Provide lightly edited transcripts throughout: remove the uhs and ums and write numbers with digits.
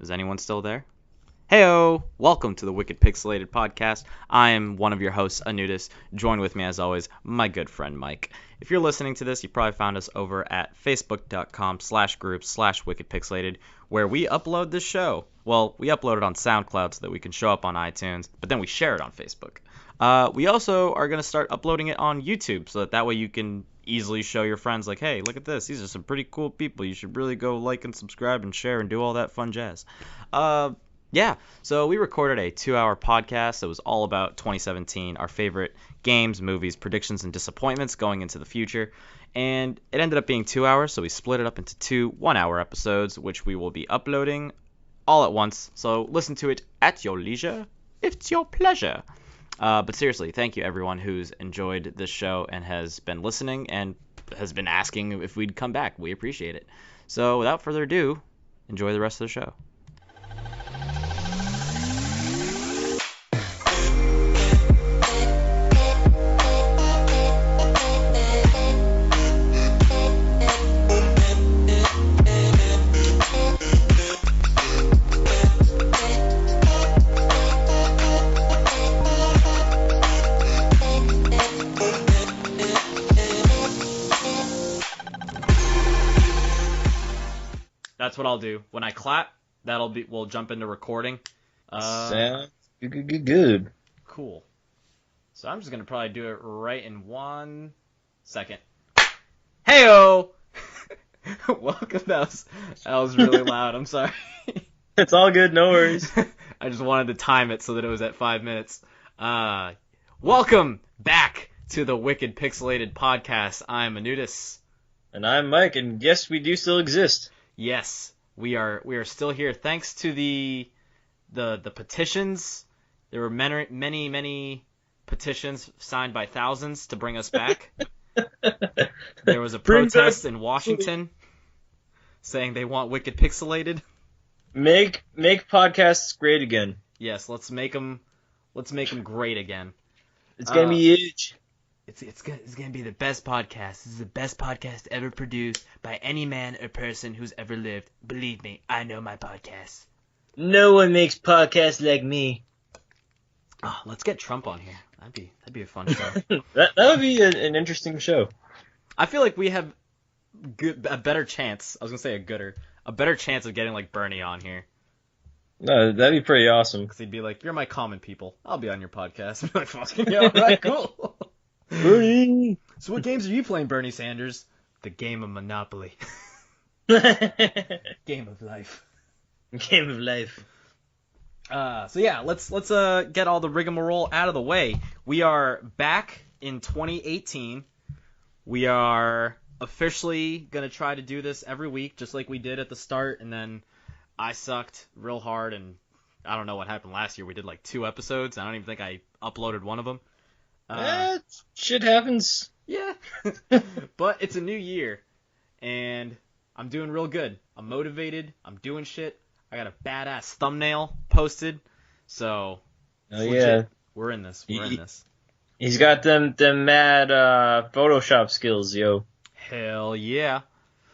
Is anyone still there? Heyo! Welcome to the Wicked Pixelated podcast. I am one of your hosts, Aneudys. Join with me, as always, my good friend Mike. If you're listening to this, you probably found us over at facebook.com/groups/wickedpixelated, where we upload this show. Well, we upload it on Soundcloud so that we can show up on iTunes, but then we share it on Facebook. We also are going to start uploading it on YouTube, so that way you can easily show your friends, like, hey, look at this. These are some pretty cool people. You should really go like and subscribe and share and do all that fun jazz. Yeah, so we recorded a 2-hour podcast that was all about 2017, our favorite games, movies, predictions, and disappointments going into the future. And it ended up being 2 hours, so we split it up into two 1-hour episodes, which we will be uploading all at once. So listen to it at your leisure, if it's your pleasure. But seriously, thank you everyone who's enjoyed this show and has been listening and has been asking if we'd come back. We appreciate it. So without further ado, enjoy the rest of the show. That's what I'll do. When I clap, we'll jump into recording. Sounds good. Cool. So I'm just gonna probably do it right in 1 second. Heyo! Welcome. That was really loud. I'm sorry. It's all good. No worries. I just wanted to time it so that it was at 5 minutes. Welcome back to the Wicked Pixelated podcast. I'm Aneudys. And I'm Mike, and yes, we do still exist. Yes, we are still here thanks to the petitions. There were many petitions signed by thousands to bring us back. There was a protest in Washington saying they want Wicked Pixelated. Make podcasts great again. Yes, let's make them great again. It's gonna be huge. It's gonna be the best podcast. This is the best podcast ever produced by any man or person who's ever lived. Believe me, I know my podcast. No one makes podcasts like me. Oh, let's get Trump on here. That'd be a fun show. that would be an interesting show. I feel like we have a better chance. I was gonna say a better chance of getting like Bernie on here. No, that'd be pretty awesome. Because he'd be like, "You're my common people. I'll be on your podcast." I'm like, "Fucking yeah, all right, cool." Bernie. So what games are you playing, Bernie Sanders? The game of Monopoly. Game of life. Game of life. So yeah, let's get all the rigmarole out of the way. We are back in 2018. We are officially gonna try to do this every week, just like we did at the start, and then I sucked real hard, and I don't know what happened last year. We did like 2 episodes. I don't even think I uploaded one of them. Shit happens. Yeah. But it's a new year, and I'm doing real good. I'm motivated. I'm doing shit. I got a badass thumbnail posted. So, yeah. We're in this. He's got them mad Photoshop skills, yo. Hell yeah.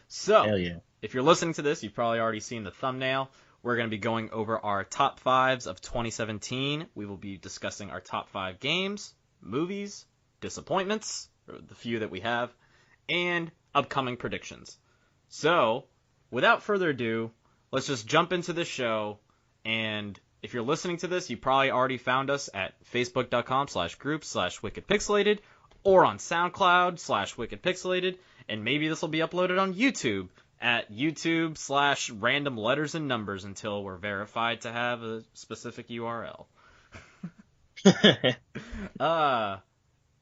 So, Hell yeah. If you're listening to this, you've probably already seen the thumbnail. We're going to be going over our top 5s of 2017. We will be discussing our top 5 games, movies, disappointments, or the few that we have, and upcoming predictions. So, without further ado, let's just jump into the show. And if you're listening to this, you probably already found us at facebook.com/groups/wickedpixelated or on SoundCloud/wickedpixelated. And maybe this will be uploaded on YouTube at YouTube/random letters and numbers until we're verified to have a specific URL.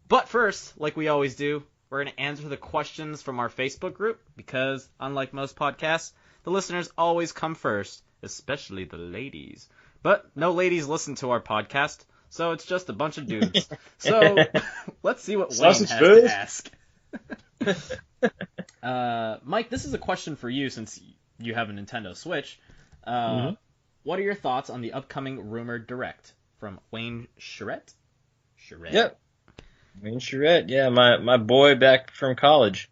But first, like we always do, we're going to answer the questions from our Facebook group because, unlike most podcasts, the listeners always come first, especially the ladies. But no ladies listen to our podcast, so it's just a bunch of dudes. So let's see what Wayne has to ask. Mike, this is a question for you since you have a Nintendo Switch. What are your thoughts on the upcoming rumored Direct from Wayne Charette? Yep. Wayne Charette, yeah, my boy back from college.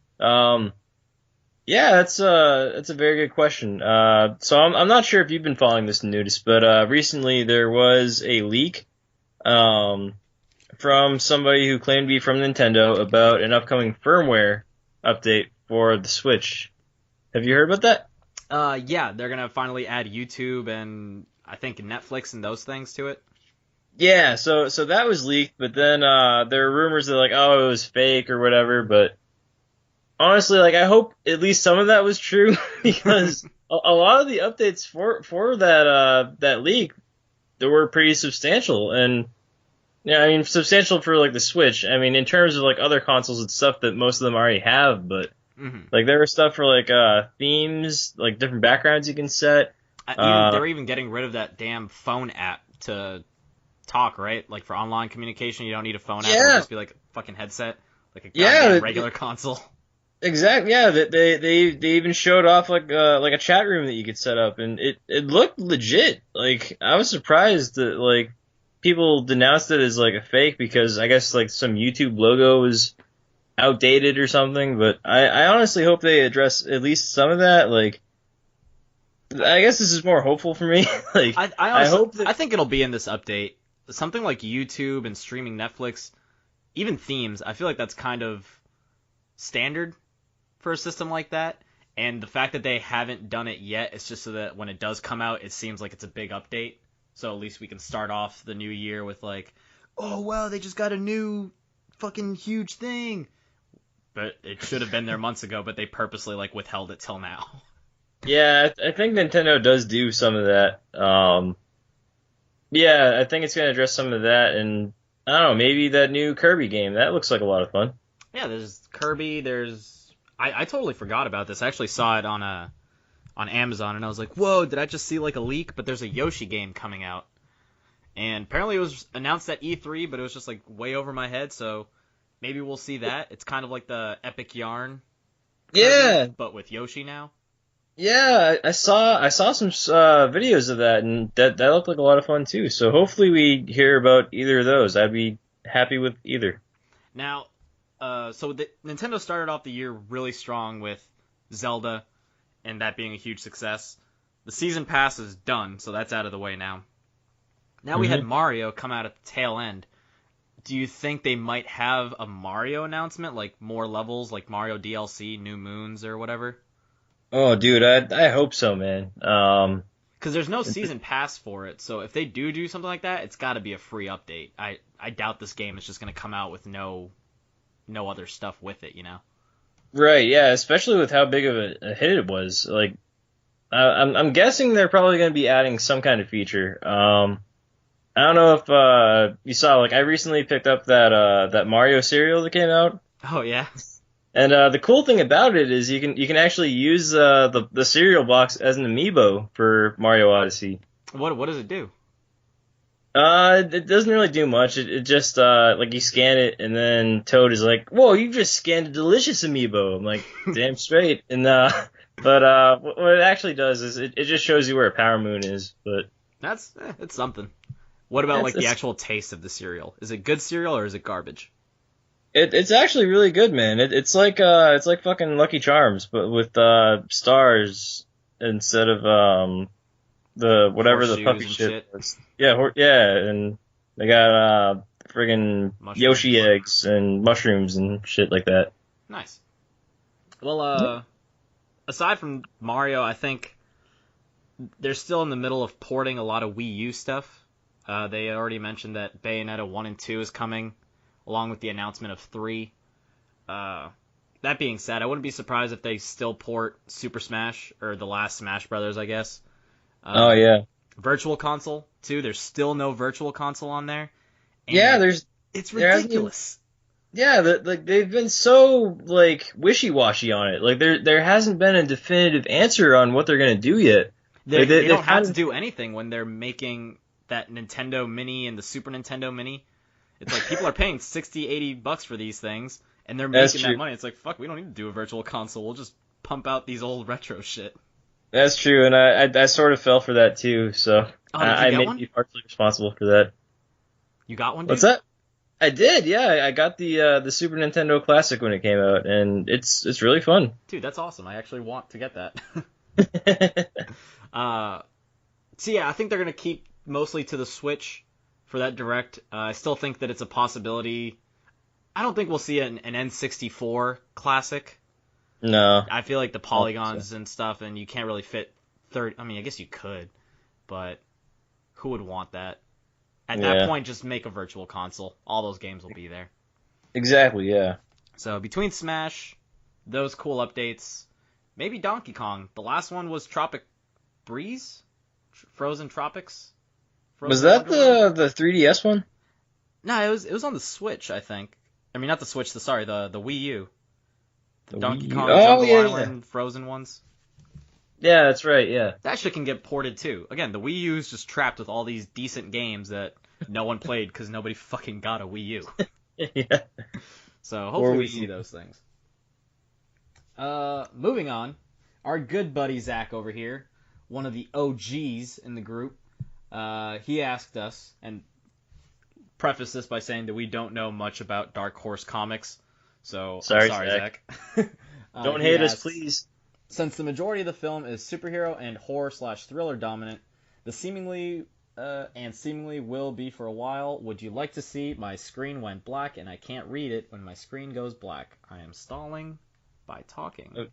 Yeah, that's a very good question. So I'm not sure if you've been following this news, but recently there was a leak um from somebody who claimed to be from Nintendo about an upcoming firmware update for the Switch. Have you heard about that? Yeah, they're gonna finally add YouTube and I think Netflix and those things to it. Yeah, so that was leaked, but then there were rumors that like, oh, it was fake or whatever, but honestly, like I hope at least some of that was true because a lot of the updates for that leak they were pretty substantial and yeah, I mean substantial for like the Switch. I mean in terms of like other consoles and stuff that most of them already have, but Hmm. like there was stuff for like themes, like different backgrounds you can set. They Uh were even getting rid of that damn phone app to talk, right? Like for online communication, you don't need a phone app. It'll yeah, just be like a fucking headset, like a yeah, goddamn regular console. exactly. Yeah, they even showed off like a chat room that you could set up, and it looked legit. Like I was surprised that like people denounced it as like a fake because I guess like some YouTube logo was outdated or something. But I honestly hope they address at least some of that. Like I guess this is more hopeful for me. Like I I honestly, hope that I think it'll be in this update. Something like YouTube and streaming Netflix, even themes. I feel like that's kind of standard for a system like that. And the fact that they haven't done it yet, it's just so that when it does come out, it seems like it's a big update. So at least we can start off the new year with like, oh wow, they just got a new fucking huge thing. But it should have been there months ago, but they purposely like withheld it till now. yeah, I think Nintendo does do some of that. Yeah, I think it's gonna address some of that, and I don't know, maybe that new Kirby game that looks like a lot of fun. Yeah, there's Kirby. I totally forgot about this. I actually saw it on Amazon, and I was like, whoa, did I just see like a leak? But there's a Yoshi game coming out, and apparently it was announced at E3, but it was just like way over my head. So maybe we'll see that. It's kind of like the Epic Yarn Kirby, Yeah, but with Yoshi now. yeah, I saw some videos of that, and that looked like a lot of fun too. So hopefully we hear about either of those. I'd be happy with either. Now, so Nintendo started off the year really strong with Zelda, and that being a huge success. The season pass is done, so that's out of the way now. Now we had Hmm. Mario come out at the tail end. Do you think they might have a Mario announcement, like more levels, like Mario DLC, New Moons, or whatever? Oh, dude, I hope so, man. Because there's no season pass for it, so if they do something like that, it's got to be a free update. I doubt this game is just going to come out with no other stuff with it, you know? Right, yeah, especially with how big of a hit it was. Like, I'm guessing they're probably going to be adding some kind of feature. I don't know if you saw, like, I recently picked up that Mario cereal that came out, Oh yeah. and the cool thing about it is you can actually use the cereal box as an amiibo for Mario Odyssey. What does it do? It doesn't really do much. It just like you scan it, and then Toad is like, "Whoa, you just scanned a delicious amiibo." I'm like, "Damn straight." And but what it actually does is it just shows you where a power moon is. But It's something. What about like the it's actual taste of the cereal? Is it good cereal or is it garbage? it's actually really good, man. It's like fucking Lucky Charms, but with stars instead of the whatever the Horseshoes puppy and shit shit. was. Yeah, yeah, and they got friggin' Mushrooms. Yoshi eggs and mushrooms and shit like that. Nice. Well, aside from Mario, I think they're still in the middle of porting a lot of Wii U stuff. They already mentioned that Bayonetta 1 and 2 is coming, along with the announcement of 3. That being said, I wouldn't be surprised if they still port Super Smash, or the last Smash Brothers, I guess. Oh Uh, yeah, Virtual Console, too. There's still no Virtual Console on there. yeah. And it's There hasn't been ridiculous. yeah. Like they've been so like wishy washy on it. Like there hasn't been a definitive answer on what they're gonna do yet. They, Like they they they've don't have kind to of do anything when they're making that Nintendo Mini and the Super Nintendo Mini. It's like people are paying 60, $80 for these things, and they're that's making that true. money. It's like, fuck, we don't need to do a virtual console. We'll just pump out these old retro shit. That's true, and I sort of fell for that too. So Oh, did you I get may one? be partially responsible for that. You got one, What's dude? that? I did, yeah. I got the Super Nintendo Classic when it came out, and it's really fun. Dude, that's awesome. I actually want to get that. uh, so yeah, I think they're gonna keep mostly to the Switch for that direct. I still think that it's a possibility. I don't think we'll see an N64 classic. No, I feel like the I don't think so. polygons and stuff, and you can't really fit 30. I mean, I guess you could, but who would want that? At that Yeah, point, just make a virtual console. All those games will be there. exactly. Yeah. So between Smash, those cool updates, maybe Donkey Kong. The last one was Tropic Breeze, Frozen Tropics, Was Frozen that Wonderland. the 3DS one? No, it was on the Switch, I think. I mean, not the Switch. The Wii U. The The Donkey Wii U. Kong Oh Jungle yeah, yeah. Island Frozen ones. Yeah, that's right. Yeah. That shit can get ported too. Again, the Wii U is just trapped with all these decent games that no one played because nobody fucking got a Wii U. Yeah. So Or hopefully we Wii see U. those things. Moving on, our good buddy Zach over here, one of the OGs in the group, he asked us, and preface this by saying that we don't know much about Dark Horse comics. So I'm Sorry, sorry, Zach. Zach. Don't He hate us, asks, please. since the majority of the film is superhero and horror/thriller dominant, the seemingly will be for a while. Would you like to see my screen went black and I can't read it when my screen goes black? I am stalling by talking.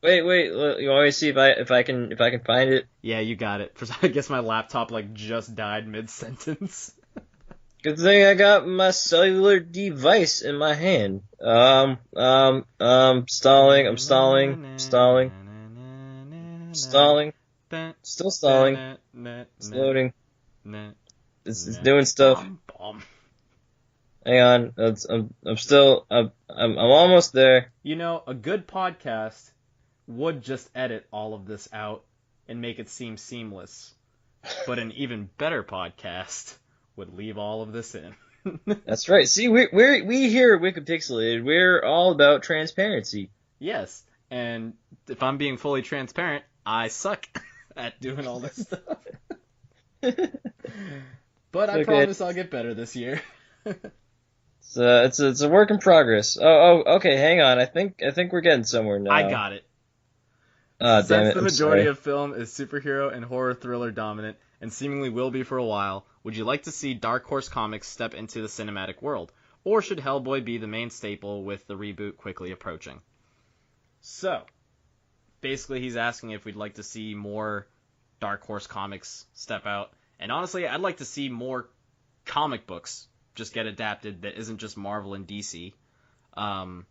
Wait. You want me to see if I can find it? Yeah, you got it. I guess my laptop like just died mid sentence. Good thing I got my cellular device in my hand. Stalling. I'm stalling. Still stalling. It's loading. It's doing stuff. Hang on. I'm almost there. You know, a good podcast would just edit all of this out and make it seem seamless. But an even better podcast would leave all of this in. That's right. See, we here at Wicked Pixelated, we're all about transparency. Yes, and if I'm being fully transparent, I suck at doing all this stuff. But I Okay. promise I'll get better this year. It's a work in progress. Oh, okay. Hang on. I think we're getting somewhere now. I got it. Ah, damn Since it. the I'm majority sorry. of film is superhero and horror thriller dominant, and seemingly will be for a while, would you like to see Dark Horse Comics step into the cinematic world? Or should Hellboy be the main staple with the reboot quickly approaching? So, basically he's asking if we'd like to see more Dark Horse Comics step out. And honestly, I'd like to see more comic books just get adapted that isn't just Marvel and DC. I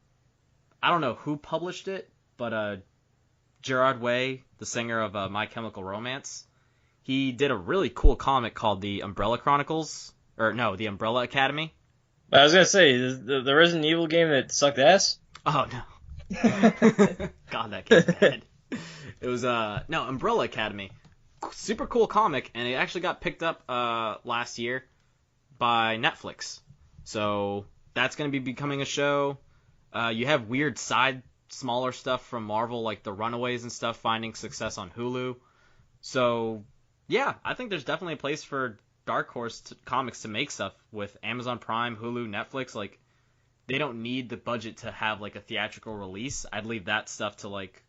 don't know who published it, but Gerard Way, the singer of My Chemical Romance, he did a really cool comic called The Umbrella Chronicles, or no, The Umbrella Academy. I was gonna say the Resident Evil game that sucked ass. Oh no, God, that game's bad. It was no, Umbrella Academy, super cool comic, and it actually got picked up last year by Netflix. So that's gonna be becoming a show. You have weird smaller stuff from Marvel, like the Runaways and stuff, finding success on Hulu. So, yeah, I think there's definitely a place for Dark Horse comics to make stuff with Amazon Prime, Hulu, Netflix. Like, they don't need the budget to have, like, a theatrical release. I'd leave that stuff to, like,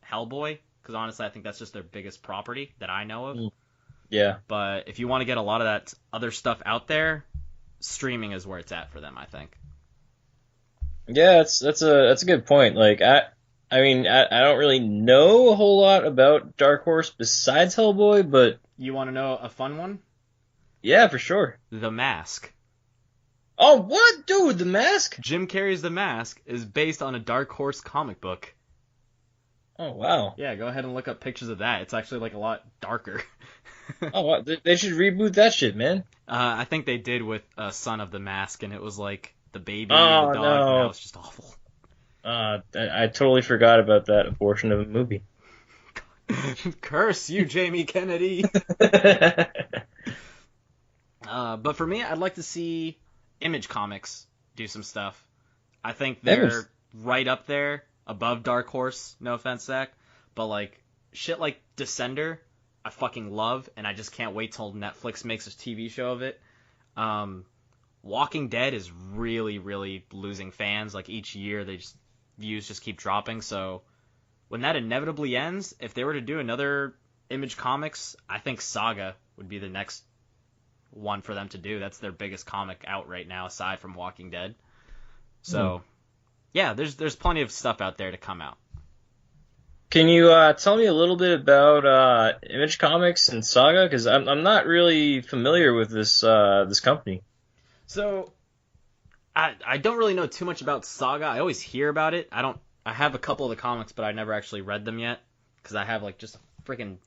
Hellboy, because honestly, I think that's just their biggest property that I know of. Yeah. But if you want to get a lot of that other stuff out there, streaming is where it's at for them, I think. Yeah, that's a good point. Like I mean I don't really know a whole lot about Dark Horse besides Hellboy, but You want to know a fun one? yeah, for sure. The Mask. Oh, what, dude? The Mask? Jim Carrey's The Mask is based on a Dark Horse comic book. Oh, wow. Yeah, go ahead and look up pictures of that. It's actually like a lot darker. Oh, wow. They should reboot that shit, man. I think they did with Son of the Mask, and it was like the baby, Oh, the dog, no. and that was just awful. I totally forgot about that abortion of a movie. Curse you, Jamie Kennedy. But for me, I'd like to see Image Comics do some stuff. I think they're Image. right up there above Dark Horse. No offense, Zach, but like shit like Descender, I fucking love, and I just can't wait till Netflix makes a TV show of it. Walking Dead is really, really losing fans. Like each year, views just keep dropping. So when that inevitably ends, if they were to do another Image Comics, I think Saga would be the next one for them to do. That's their biggest comic out right now, aside from Walking Dead. So, yeah, there's plenty of stuff out there to come out. Can you tell me a little bit about Image Comics and Saga? Because I'm not really familiar with this company. So, I don't really know too much about Saga. I always hear about it. I have a couple of the comics, but I never actually read them yet because I have like just a freaking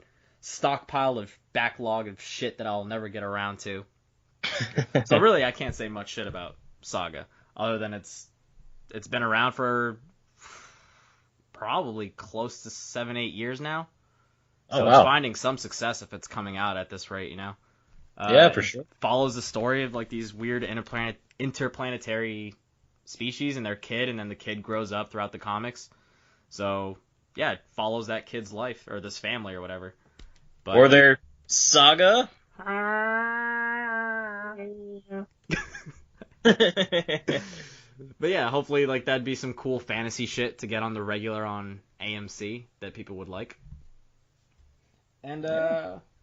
stockpile of backlog of shit that I'll never get around to. So really, I can't say much shit about Saga other than it's been around for probably close to 7-8 years now. So It's finding some success if it's coming out at this rate, you know. Yeah, for sure. Follows the story of like these weird interplanetary species and their kid, and then the kid grows up throughout the comics. So yeah, it follows that kid's life or this family or whatever. But, or their saga. But yeah, hopefully like that'd be some cool fantasy shit to get on the regular on AMC that people would like. And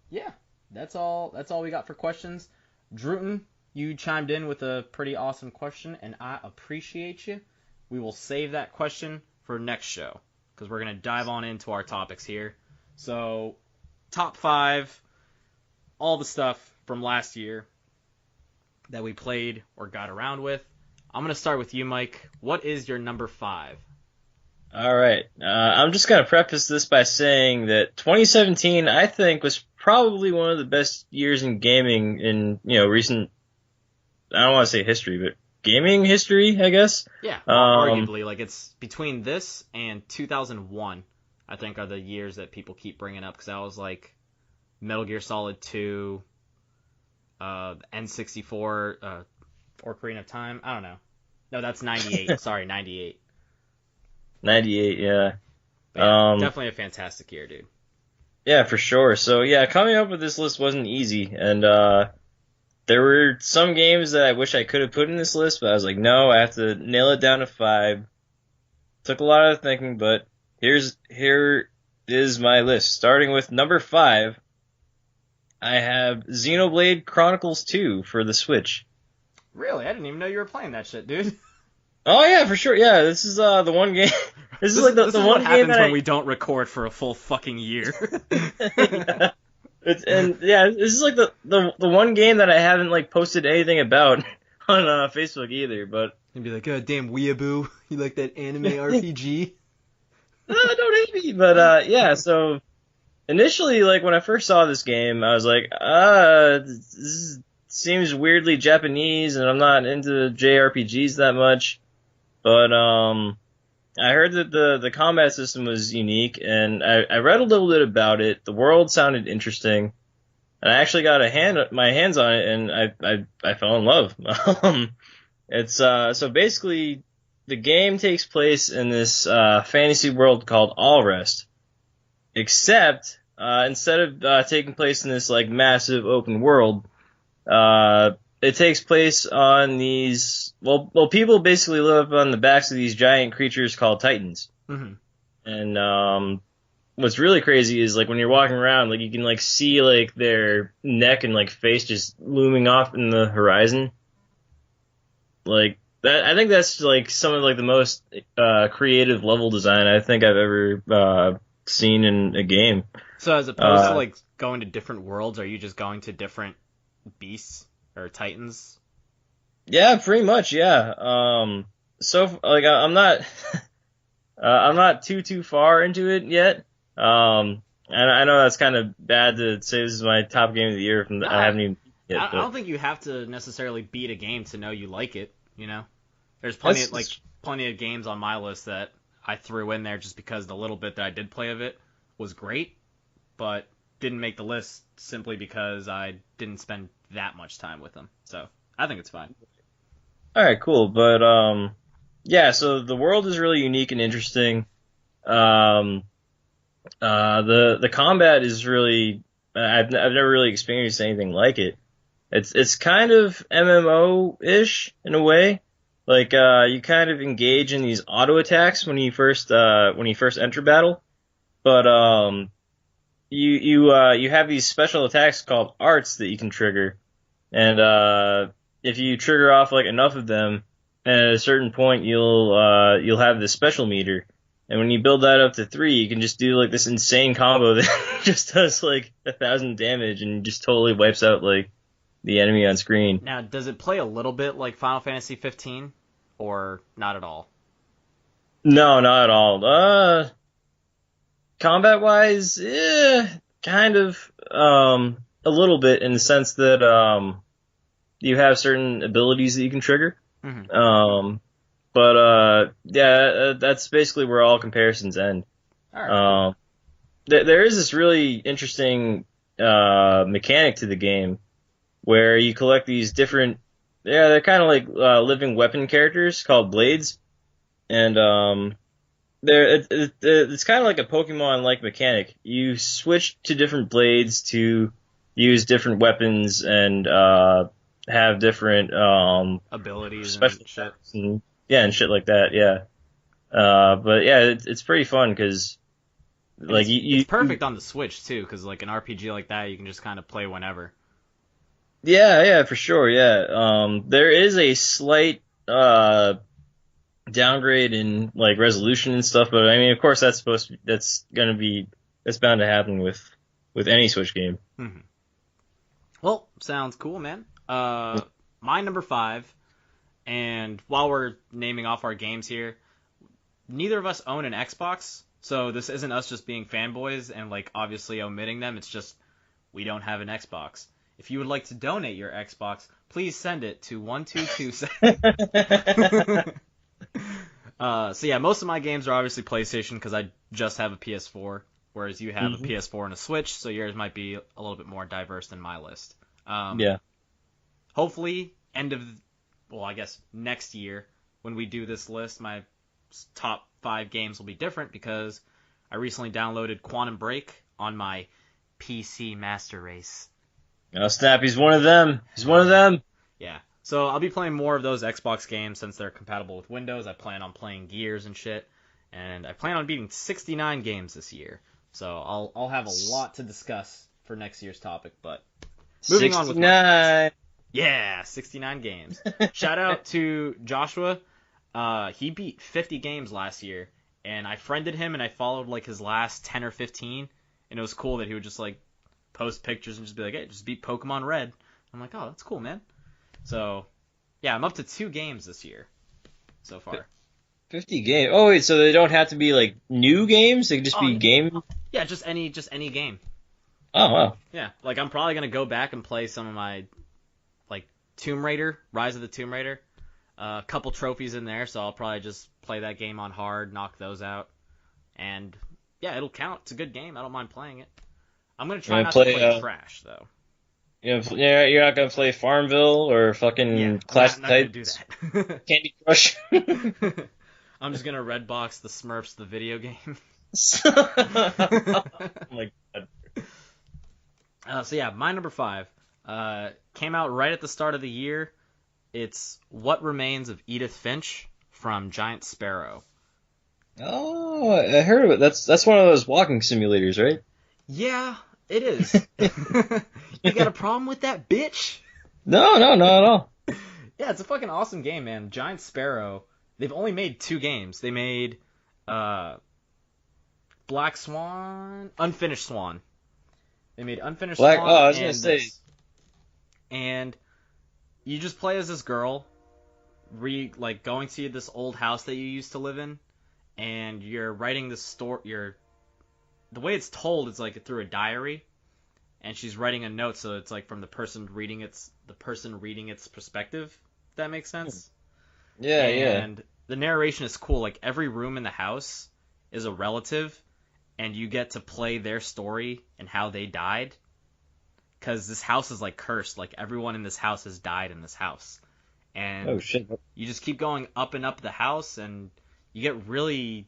yeah, that's all we got for questions. Druten, you chimed in with a pretty awesome question, and I appreciate you. We will save that question for next show because we're gonna dive on into our topics here. So, top 5, all the stuff from last year that we played or got around with. I'm going to start with you, Mike. What is your number 5? All right. I'm just going to preface this by saying that 2017, I think, was probably one of the best years in gaming in, recent, I don't want to say history, but gaming history, I guess. Yeah, arguably. Like, it's between this and 2001, I think, are the years that people keep bringing up, because that was, like, Metal Gear Solid 2, N64, Ocarina of Time. I don't know. No, that's 98. Sorry, 98. 98, yeah. Definitely a fantastic year, dude. Yeah, for sure. So, yeah, coming up with this list wasn't easy. And there were some games that I wish I could have put in this list, but I was like, no, I have to nail it down to 5. Took a lot of thinking, but here is my list. Starting with number 5, I have Xenoblade Chronicles 2 for the Switch. Really? I didn't even know you were playing that shit, dude. Oh yeah, for sure. Yeah, this is the one game. This is like the one game what happens when we don't record for a full fucking year. Yeah. This is like the one game that I haven't like posted anything about on Facebook either. But you'd be like, "God damn, weeaboo, you like that anime RPG?" Don't hate me. But yeah. So initially, like when I first saw this game, I was like, this seems weirdly Japanese, and I'm not into JRPGs that much. But I heard that the combat system was unique, and I read a little bit about it. The world sounded interesting, and I actually got my hands on it, and I fell in love. It's so basically the game takes place in this fantasy world called All Rest, except instead of taking place in this like massive open world, it takes place on these, people basically live on the backs of these giant creatures called Titans. Mm-hmm. And, what's really crazy is like when you're walking around, like you can like see like their neck and like face just looming off in the horizon. Like that, I think that's like some of like the most, creative level design I think I've ever, seen in a game. So as opposed to like going to different worlds, are you just going to different beasts or titans? Yeah, pretty much. Yeah. So like I'm not, I'm not too far into it yet. And I know that's kind of bad to say this is my top game of the year. I haven't even. Yet, I don't think you have to necessarily beat a game to know you like it. You know, there's plenty of games on my list that I threw in there just because the little bit that I did play of it was great, but didn't make the list simply because I didn't spend that much time with them. So I think it's fine. All right, cool. But yeah. So the world is really unique and interesting. The combat is really I've never really experienced anything like it. It's kind of MMO-ish in a way. Like you kind of engage in these auto attacks when you first enter battle, but you have these special attacks called arts that you can trigger, and if you trigger off like enough of them, and at a certain point you'll have this special meter, and when you build that up to 3, you can just do like this insane combo that just does like 1,000 damage and just totally wipes out like the enemy on screen. Now, does it play a little bit like Final Fantasy 15, or not at all? No, not at all. Combat wise, kind of a little bit in the sense that you have certain abilities that you can trigger. Mm-hmm. But yeah, that's basically where all comparisons end. All right. There is this really interesting mechanic to the game where you collect these different, yeah, they're kind of like living weapon characters called blades, and it's kind of like a Pokemon-like mechanic. You switch to different blades to use different weapons and have different Abilities special and shit. attacks and yeah, and shit like that. Yeah. But yeah, it's pretty fun because like it's perfect on the Switch too, because like an RPG like that, you can just kind of play whenever. yeah, for sure. Yeah. There is a slight downgrade in like resolution and stuff, but I mean, of course, that's bound to happen with any Switch game. Mm-hmm. Well, sounds cool, man. My number 5, and while we're naming off our games here, neither of us own an Xbox, so this isn't us just being fanboys and like obviously omitting them. It's just we don't have an Xbox. If you would like to donate your Xbox, please send it to 1227. So yeah, most of my games are obviously PlayStation because I just have a PS4, whereas you have a PS4 and a Switch, so yours might be a little bit more diverse than my list. Yeah. Hopefully, I guess next year when we do this list, my top 5 games will be different because I recently downloaded Quantum Break on my PC Master Race. Oh, snap! He's one of them. He's one of them. Yeah. So I'll be playing more of those Xbox games since they're compatible with Windows. I plan on playing Gears and shit, and I plan on beating 69 games this year. So I'll have a lot to discuss for next year's topic. But moving on with 69. Yeah, 69 games. Shout out to Joshua. He beat 50 games last year, and I friended him and I followed like his last 10 or 15, and it was cool that he would just like post pictures and just be like, hey, just beat Pokemon Red. I'm like, oh, that's cool, man. So, yeah, I'm up to 2 games this year so far. 50 games. Oh, wait, so they don't have to be like new games? They can just be game? Yeah, just any game. Oh, wow. Yeah, like I'm probably going to go back and play some of my like Tomb Raider, Rise of the Tomb Raider. A couple trophies in there, so I'll probably just play that game on hard, knock those out. And yeah, it'll count. It's a good game. I don't mind playing it. I'm going to try not to play Crash, though. Yeah, you're not gonna play Farmville or fucking Clash of Titans, Candy Crush. I'm just gonna Redbox the Smurfs, the video game. Oh my god. So yeah, my number 5 came out right at the start of the year. It's What Remains of Edith Finch from Giant Sparrow. Oh, I heard of it. That's one of those walking simulators, right? Yeah, it is. You got a problem with that, bitch? No, not at all. Yeah, it's a fucking awesome game, man. Giant Sparrow. They've only made 2 games. They made Black Swan, Unfinished Swan. They made Unfinished Swan. Oh, I was gonna say. And you just play as this girl, going to this old house that you used to live in, and you're writing this story. The way it's told is like through a diary. And she's writing a note, so it's like from the person reading its perspective. If that makes sense. Yeah, And the narration is cool. Like every room in the house is a relative, and you get to play their story and how they died. Because this house is like cursed. Like everyone in this house has died in this house, and oh shit, you just keep going up and up the house, and you get really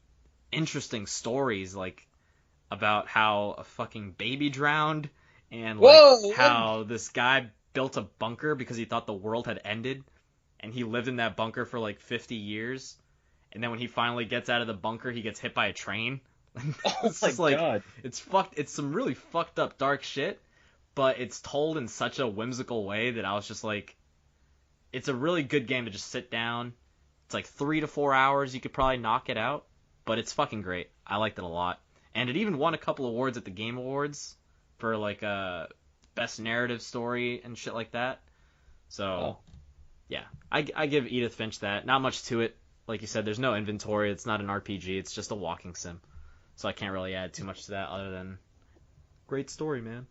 interesting stories, like about how a fucking baby drowned. And like how this guy built a bunker because he thought the world had ended, and he lived in that bunker for like 50 years. And then when he finally gets out of the bunker, he gets hit by a train. Oh It's my just like god. it's fucked. It's some really fucked up dark shit, but it's told in such a whimsical way that I was just like, it's a really good game to just sit down. It's like 3 to 4 hours. You could probably knock it out, but it's fucking great. I liked it a lot, and it even won a couple awards at the Game Awards for like best narrative story and shit like that. So Oh. yeah, I give Edith Finch that. Not much to it. Like you said, there's no inventory. It's not an RPG. It's just a walking sim. So I can't really add too much to that other than great story, man.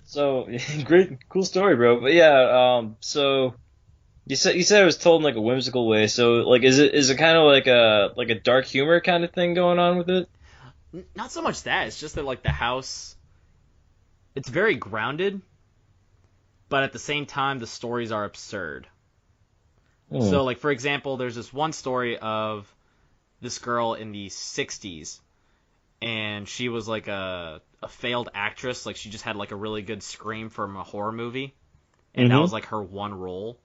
So great, cool story, bro. But yeah, so you said it was told in like a whimsical way. So like, is it kind of like a dark humor kind of thing going on with it? Not so much that. It's just that like the house, it's very grounded, but at the same time the stories are absurd. Hmm. So like for example, there's this one story of this girl in the 60s, and she was like a failed actress. Like she just had like a really good scream from a horror movie, and that Mm-hmm. was like her one role.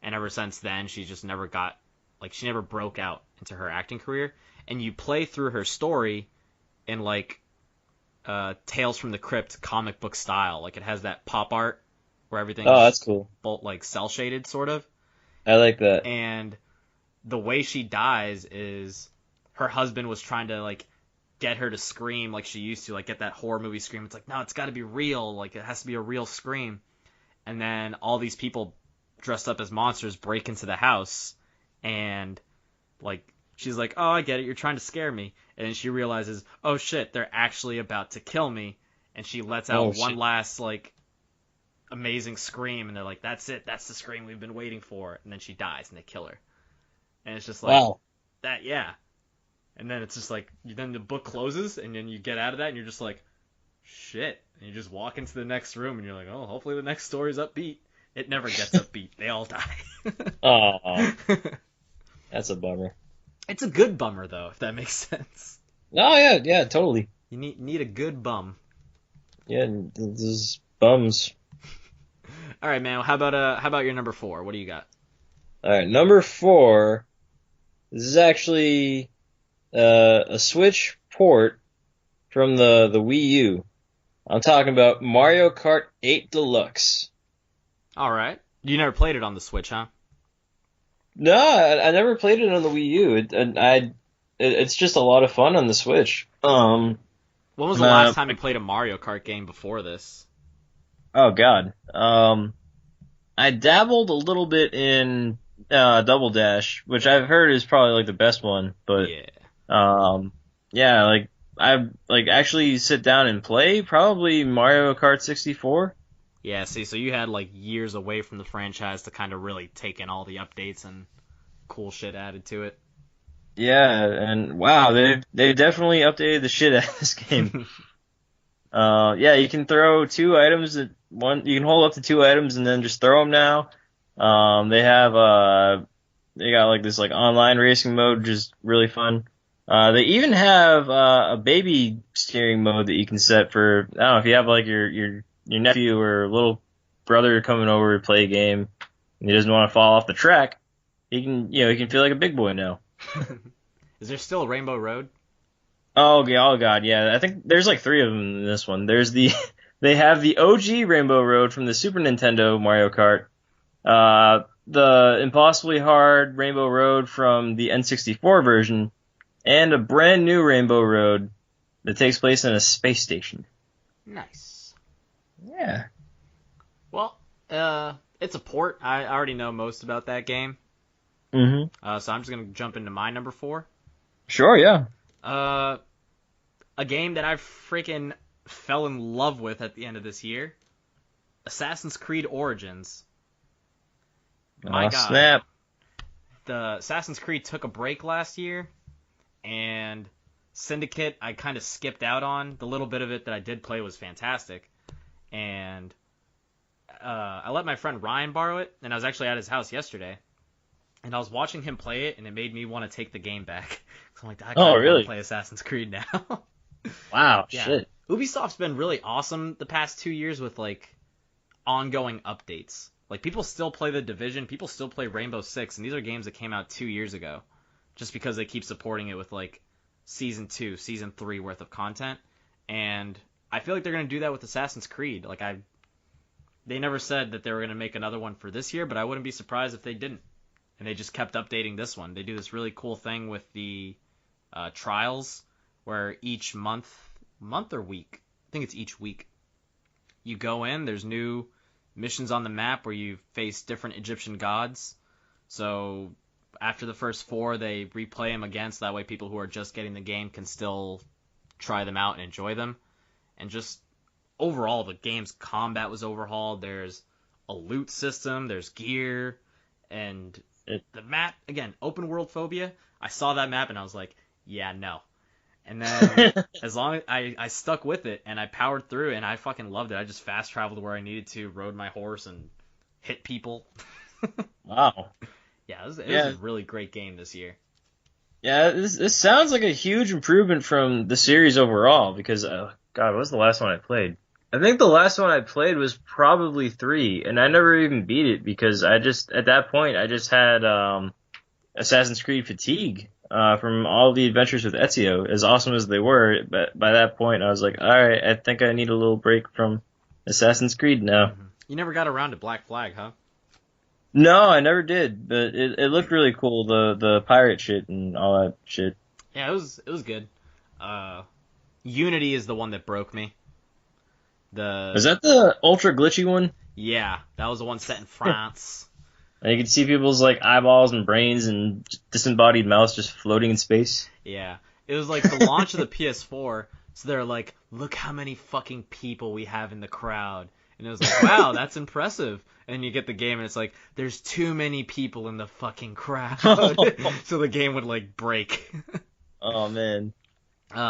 And ever since then, she just never got, like, she never broke out into her acting career. And you play through her story in like Tales from the Crypt comic book style. Like it has that pop art where Oh, everything's that's cool. both like cell shaded sort of. I like that. And the way she dies is her husband was trying to like get her to scream like she used to, like get that horror movie scream. It's like, no, it's got to be real. Like it has to be a real scream. And then all these people dressed up as monsters break into the house, and like she's like, oh, I get it, you're trying to scare me. And then she realizes, oh shit, they're actually about to kill me. And she lets Oh out one shit. last like amazing scream, and they're like, that's it, that's the scream we've been waiting for. And then she dies and they kill her. And it's just like Wow. that, yeah. And then it's just like, then the book closes, and then you get out of that, and you're just like, shit. And you just walk into the next room, and you're like, oh, hopefully the next story's upbeat. It never gets upbeat. They all die. Oh, that's a bummer. It's a good bummer, though, if that makes sense. Oh yeah, yeah, totally. You need a good bum. Yeah, this is bums. All right, man. How about your number 4? What do you got? All right, number 4. This is actually a Switch port from the Wii U. I'm talking about Mario Kart 8 Deluxe. All right. You never played it on the Switch, huh? No, I never played it on the Wii U. It's just a lot of fun on the Switch. When was the uh, last time you played a Mario Kart game before this? oh God. I dabbled a little bit in Double Dash, which I've heard is probably like the best one, but Yeah. yeah, like I like actually sit down and play probably Mario Kart 64. Yeah, see, so you had like years away from the franchise to kind of really take in all the updates and cool shit added to it. Yeah, and wow, they've definitely updated the shit out of this game. Yeah, you can throw 2 items at one. You can hold up to 2 items and then just throw them now. They got like this like online racing mode, which is really fun. They even have a baby steering mode that you can set for. I don't know if you have like your nephew or little brother coming over to play a game and he doesn't want to fall off the track. He can feel like a big boy now. Is there still a Rainbow Road? Oh god, yeah. I think there's like 3 of them in this one. They have the OG Rainbow Road from the Super Nintendo Mario Kart, the impossibly hard Rainbow Road from the N64 version, and a brand new Rainbow Road that takes place in a space station. Nice. Yeah. Well, it's a port. I already know most about that game. Mm-hmm. So I'm just gonna jump into my number 4. Sure, yeah. A game that I freaking fell in love with at the end of this year, Assassin's Creed Origins. My Aw, God, snap. the Assassin's Creed took a break last year, and Syndicate I kind of skipped out on. The little bit of it that I did play was fantastic, and I let my friend Ryan borrow it, and I was actually at his house yesterday, and I was watching him play it, and it made me want to take the game back. So I'm like, I kind of really? want to play Assassin's Creed now. Wow, Yeah. shit. Ubisoft's been really awesome the past 2 years with like, ongoing updates. Like, people still play The Division, people still play Rainbow Six, and these are games that came out 2 years ago, just because they keep supporting it with, like, Season 2, Season 3 worth of content. And I feel like they're going to do that with Assassin's Creed. Like, they never said that they were going to make another one for this year, but I wouldn't be surprised if they didn't. And they just kept updating this one. They do this really cool thing with the trials, where each month or week, I think it's each week, you go in, there's new missions on the map where you face different Egyptian gods. So after the first 4, they replay them again, so that way people who are just getting the game can still try them out and enjoy them. And just overall, the game's combat was overhauled. There's a loot system, there's gear, and the map, again, open world phobia. I saw that map and I was like, yeah, no. And then as long as I stuck with it and I powered through and I fucking loved it. I just fast traveled where I needed to, rode my horse and hit people. Wow. Yeah, it was a really great game this year. Yeah, this sounds like a huge improvement from the series overall, because, God, what was the last one I played? I think the last one I played was probably 3, and I never even beat it because at that point, I just had Assassin's Creed fatigue from all the adventures with Ezio, as awesome as they were. But by that point, I was like, all right, I think I need a little break from Assassin's Creed now. You never got around to Black Flag, huh? No, I never did, but it looked really cool, the pirate shit and all that shit. Yeah, it was good. Unity is the one that broke me. Is that the ultra glitchy one? Yeah, that was the one set in France. And you could see people's like eyeballs and brains and disembodied mouths just floating in space. Yeah, it was like the launch of the PS4, so they're like, look how many fucking people we have in the crowd. And it was like, wow, that's impressive. And you get the game and it's like, there's too many people in the fucking crowd. So the game would like break. Oh man.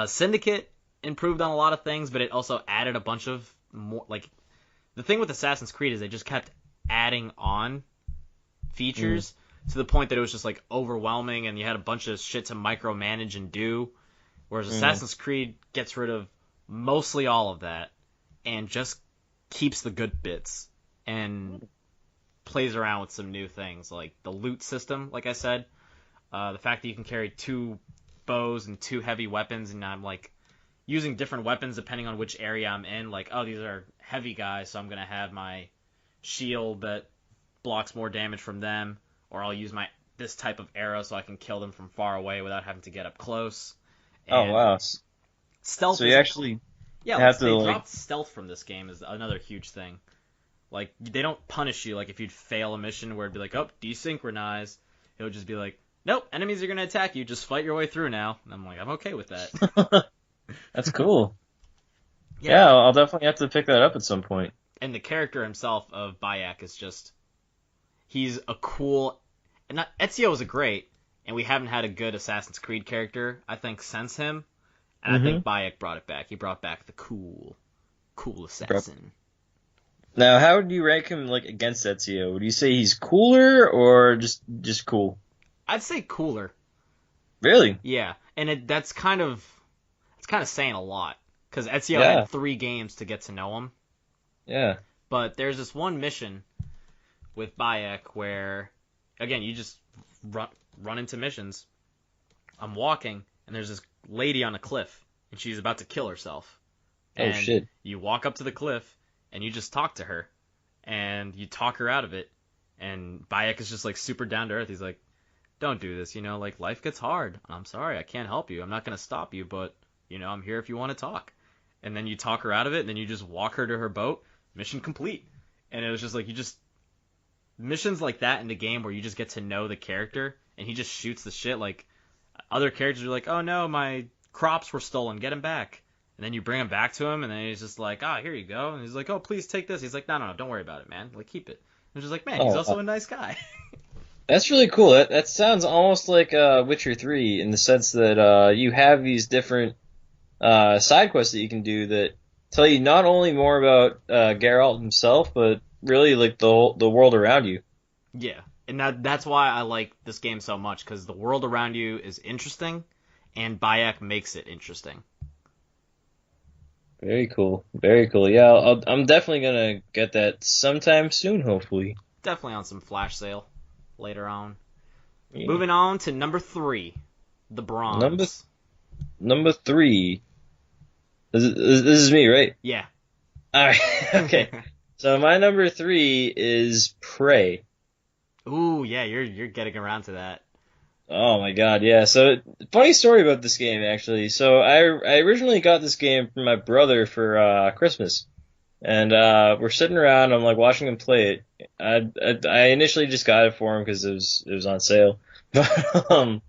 Syndicate improved on a lot of things, but it also added a bunch of more, like, the thing with Assassin's Creed is they just kept adding on features to the point that it was just like overwhelming and you had a bunch of shit to micromanage and do, whereas Assassin's Creed gets rid of mostly all of that and just keeps the good bits and plays around with some new things, like the loot system, like I said, the fact that you can carry 2 bows and 2 heavy weapons, and I'm like using different weapons depending on which area I'm in. Like, oh, these are heavy guys, so I'm going to have my shield that blocks more damage from them, or I'll use this type of arrow so I can kill them from far away without having to get up close. And oh, wow. Stealth. So you actually have they dropped stealth from this game is another huge thing. Like, they don't punish you like if you'd fail a mission where it'd be like, oh, desynchronize. It would just be like, nope, enemies are going to attack you, just fight your way through now. And I'm like, I'm okay with that. That's cool. Yeah, I'll definitely have to pick that up at some point. And the character himself of Bayek is just, he's a cool, and Ezio is a great, and we haven't had a good Assassin's Creed character, I think, since him. And I think Bayek brought it back. He brought back the cool assassin. Now, how would you rank him like against Ezio? Would you say he's cooler or just cool? I'd say cooler. Really? Yeah, and that's kind of saying a lot, because Ezio had 3 games to get to know him. Yeah. But there's this one mission with Bayek where, again, you just run into missions. I'm walking, and there's this lady on a cliff, and she's about to kill herself. And oh, shit. You walk up to the cliff, and you just talk to her, and you talk her out of it. And Bayek is just, like, super down to earth. He's like, don't do this, like, life gets hard. I'm sorry, I can't help you. I'm not going to stop you, but, I'm here if you want to talk. And then you talk her out of it, and then you just walk her to her boat. Mission complete. And it was just like, missions like that in the game where you just get to know the character, and he just shoots the shit. Like, other characters are like, oh no, my crops were stolen, get him back. And then you bring him back to him, and then he's just like, here you go. And he's like, oh, please take this. He's like, no, don't worry about it, man. Like, keep it. And just like, man, he's also a nice guy. That's really cool. That sounds almost like Witcher 3 in the sense that you have these different side quests that you can do that tell you not only more about Geralt himself, but really like the world around you. Yeah, and that's why I like this game so much, because the world around you is interesting, and Bayek makes it interesting. Very cool. Very cool. Yeah, I'm definitely gonna get that sometime soon, hopefully. Definitely on some flash sale later on. Yeah. Moving on to number 3, the Number bronze. number three. This is me, right? Yeah. All right. Okay. So my number three is Prey. Ooh, yeah, you're getting around to that. Oh my God, yeah. So funny story about this game actually. So I originally got this game from my brother for Christmas, and we're sitting around. I'm like watching him play it. I initially just got it for him because it was on sale, but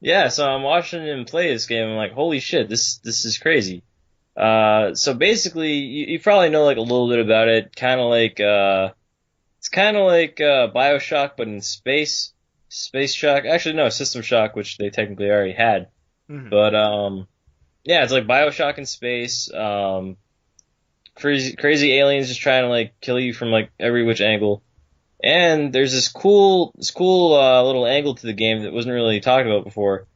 yeah. So I'm watching him play this game. I'm like, holy shit, this is crazy. So basically, you probably know like a little bit about it. It's kind of like BioShock, but in space. Space Shock. Actually, no, System Shock, which they technically already had. Hmm. But yeah, it's like BioShock in space. Crazy aliens just trying to like kill you from like every which angle. And there's this cool little angle to the game that wasn't really talked about before.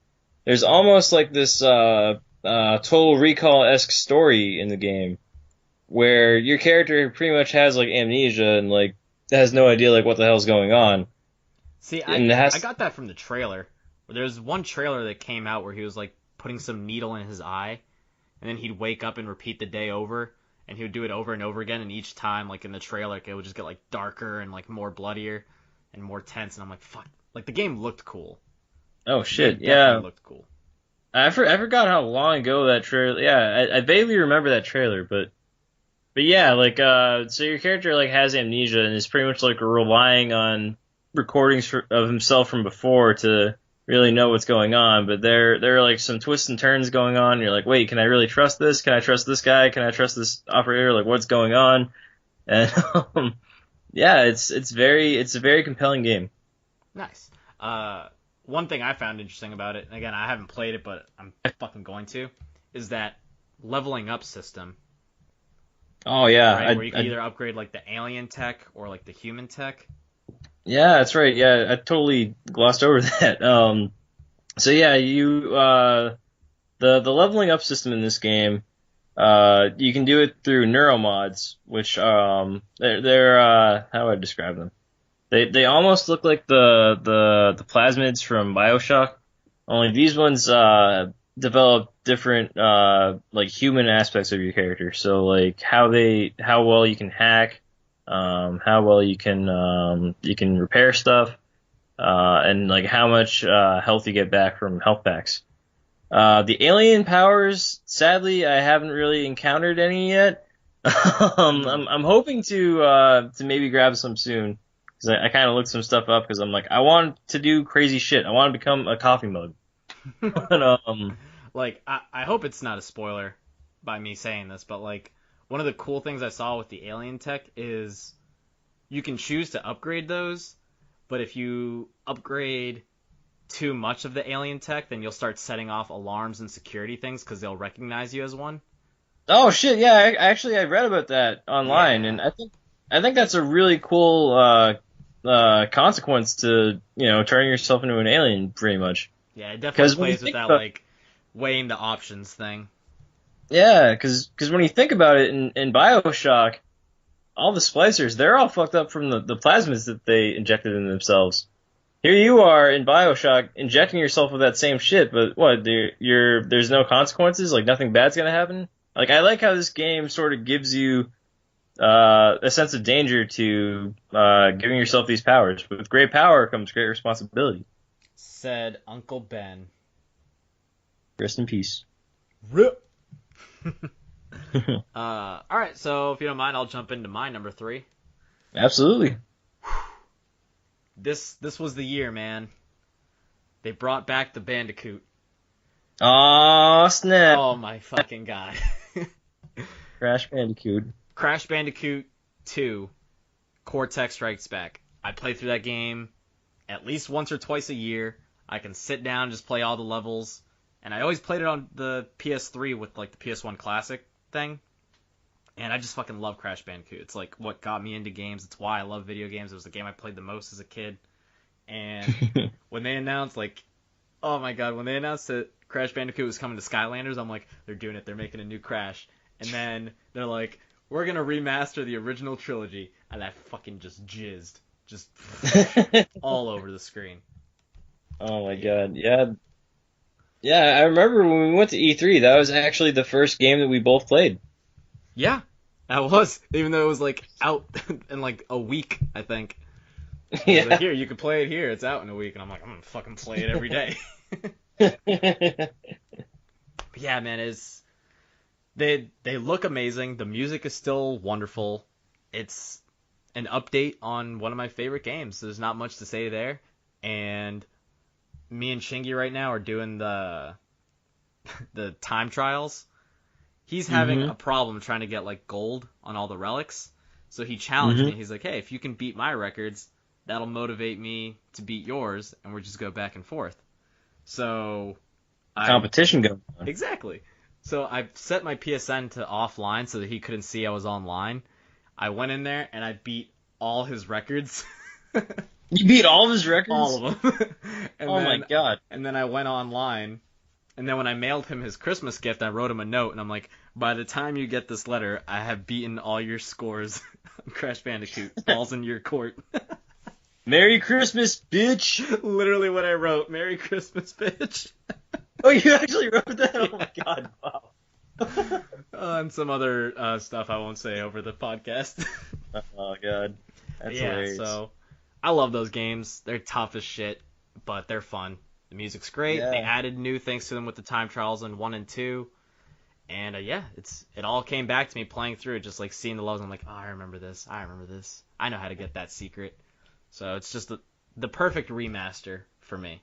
There's almost like this Total Recall-esque story in the game where your character pretty much has like amnesia and like has no idea like what the hell's going on. See, And it I has got that from the trailer. There's one trailer that came out where he was like putting some needle in his eye, and then he'd wake up and repeat the day over, and he would do it over and over again, and each time, like in the trailer, like, it would just get like darker and like more bloodier and more tense, and I'm like, fuck, like the game looked cool. oh The game shit, definitely yeah. looked cool. I forgot how long ago that trailer. Yeah, I vaguely remember that trailer, but yeah, like so your character like has amnesia and is pretty much like relying on recordings of himself from before to really know what's going on. But there are like some twists and turns going on. And you're like, wait, can I really trust this? Can I trust this guy? Can I trust this operator? Like, what's going on? And yeah, it's a very compelling game. Nice. Uh, One thing I found interesting about it, and again, I haven't played it, but I'm fucking going to, is that leveling up system, Oh yeah, right? Where you can either upgrade like the alien tech or like the human tech. yeah, that's right. Yeah, I totally glossed over that. So yeah, the leveling up system in this game, you can do it through neuromods, which they're how do I describe them? They almost look like the plasmids from BioShock, only these ones develop different like human aspects of your character. So like how well you can hack, how well you can repair stuff, and like how much health you get back from health packs. The alien powers, sadly, I haven't really encountered any yet. Hmm. I'm hoping to maybe grab some soon because I kind of looked some stuff up because I'm like I want to do crazy shit. I want to become a coffee mug. But Like, I hope it's not a spoiler by me saying this, but like one of the cool things I saw with the alien tech is you can choose to upgrade those, but if you upgrade too much of the alien tech, then you'll start setting off alarms and security things because they'll recognize you as one. oh shit, yeah, actually I read about that online, and Yeah. I think that's a really cool consequence to turning yourself into an alien, pretty much. Yeah, it definitely Because when you plays with think that about like weighing the options thing. Yeah, because when you think about it in BioShock, all the splicers, they're all fucked up from the plasmids that they injected in themselves. Here you are in BioShock injecting yourself with that same shit, but what, there's no consequences? Like nothing bad's gonna happen? Like I like how this game sort of gives you a sense of danger to giving yourself these powers. With great power comes great responsibility. Said Uncle Ben. Rest in peace. Rip. All right, so if you don't mind, I'll jump into my number 3. Absolutely. This was the year, man. They brought back the Bandicoot. Aw, snap. Oh my fucking god. Crash Bandicoot. Crash Bandicoot 2, Cortex Strikes Back. I play through that game at least once or twice a year. I can sit down and just play all the levels. And I always played it on the PS3 with like the PS1 Classic thing. And I just fucking love Crash Bandicoot. It's like what got me into games. It's why I love video games. It was the game I played the most as a kid. And when they announced like, oh my god, when they announced that Crash Bandicoot was coming to Skylanders, I'm like, they're doing it. They're making a new Crash. And then they're like, we're gonna remaster the original trilogy, and I fucking just jizzed, just all over the screen. Oh my god, yeah. Yeah, I remember when we went to E3, that was actually the first game that we both played. Yeah, that was, even though it was like out in like a week, I think. It was like, Yeah. here, you can play it here. It's out in a week, and I'm like, I'm gonna fucking play it every day. But yeah, man, they look amazing. The music is still wonderful. It's an update on one of my favorite games. There's not much to say there. And me and Shingy right now are doing the time trials. He's having hmm a problem trying to get like gold on all the relics. So he challenged hmm me. He's like, "Hey, if you can beat my records, that'll motivate me to beat yours, and we'll just go back and forth." So I Competition going on. exactly. So I set my PSN to offline so that he couldn't see I was online. I went in there and I beat all his records. You beat all of his All records? of them. and Oh my then god. and then I went online, and then when I mailed him his Christmas gift, I wrote him a note and I'm like, "By the time you get this letter, I have beaten all your scores on Crash Bandicoot. Ball's in your court." Merry Christmas, bitch! Literally what I wrote. Merry Christmas, bitch. Oh, you actually wrote that? Oh my Yeah. god, wow. And some other stuff I won't say over the podcast. Oh god. That's Yeah, hilarious. so I love those games. They're tough as shit, but they're fun. The music's great. They Yeah. added new things to them with the time trials in 1 and 2. And yeah, it all came back to me playing through, just like seeing the levels. I'm like, oh, I remember this. I remember this. I know how to get that secret. So it's just the perfect remaster for me.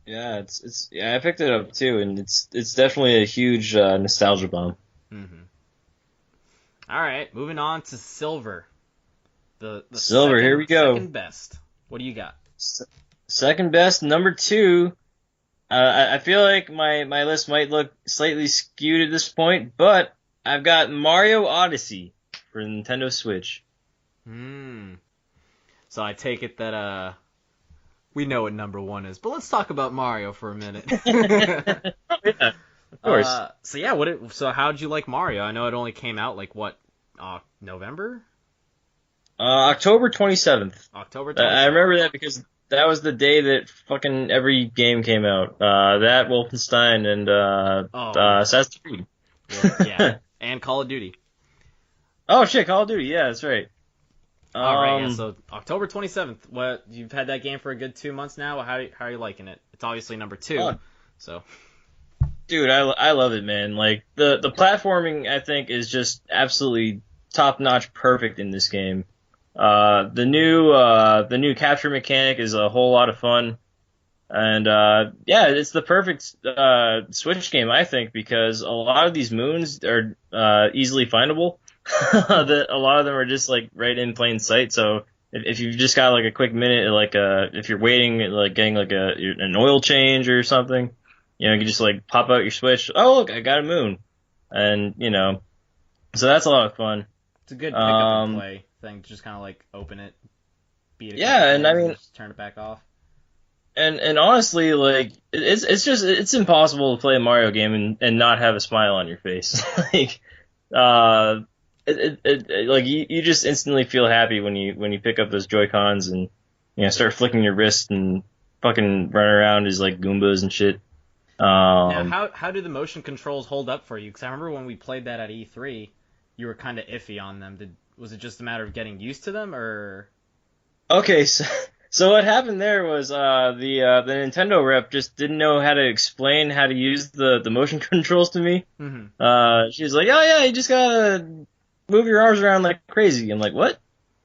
Yeah, it's yeah, I picked it up too, and it's definitely a huge nostalgia bomb. hmm All right, moving on to Silver. The Silver, here we go. second best. What do you got? S- Second best, number two. I feel like my list might look slightly skewed at this point, but I've got Mario Odyssey for Nintendo Switch. Hmm. So I take it that we know what number 1 is, but let's talk about Mario for a minute. Yeah, of course. So yeah, so how'd you like Mario? I know it only came out like what, November, October 27th. October I 27th. remember that because that was the day that fucking every game came out. That, Wolfenstein, and Oh yeah, Assassin's Creed. yeah, and Call of Duty. Oh shit, Call of Duty. Yeah, that's right. All right, yeah. So October 27th. What, you've had that game for a good 2 months now? How are you liking it? It's obviously number 2. Oh, So dude, I love it, man. Like the platforming, I think, is just absolutely top notch, perfect in this game. The new capture mechanic is a whole lot of fun, and yeah, it's the perfect Switch game, I think, because a lot of these moons are easily findable. That a lot of them are just like right in plain sight. So if you've just got like a quick minute, like if you're waiting, like getting like an oil change or something, you can just like pop out your Switch. Oh look, I got a moon, and so that's a lot of fun. it's a good pick up and play thing. Just kind of like open it, beat it. Yeah, and I mean, just turn it back off. and honestly, like it's impossible to play a Mario game and not have a smile on your face. Like, like you just instantly feel happy when you pick up those Joy Cons and start flicking your wrist and fucking run around as like Goombas and shit. Now, how do the motion controls hold up for you? Because I remember when we played that at E3, you were kind of iffy on them. Was it just a matter of getting used to them, or? Okay, so what happened there was the Nintendo rep just didn't know how to explain how to use the motion controls to me. Mm-hmm. She was like, "Oh yeah, you just gotta move your arms around like crazy." I'm like, "What?"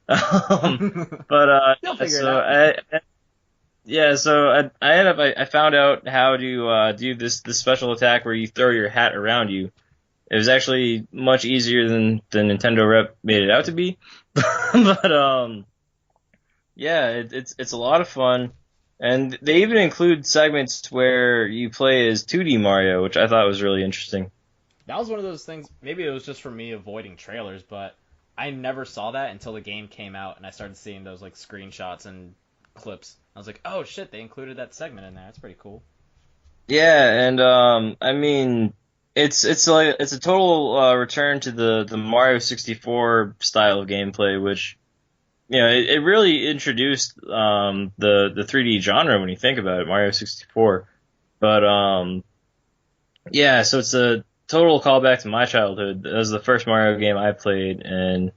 But You'll figure so it out. I found out how to do this special attack where you throw your hat around you. It was actually much easier than the Nintendo rep made it out to be. But yeah, it's a lot of fun, and they even include segments where you play as 2D Mario, which I thought was really interesting. That was one of those things. Maybe it was just for me avoiding trailers, but I never saw that until the game came out, and I started seeing those like screenshots and clips. I was like, oh shit, they included that segment in there. That's pretty cool. Yeah, and I mean, It's a total return to the Mario 64 style of gameplay, which it really introduced the 3D genre when you think about it, Mario 64. But yeah, so it's a total callback to my childhood. That was the first Mario game I played, and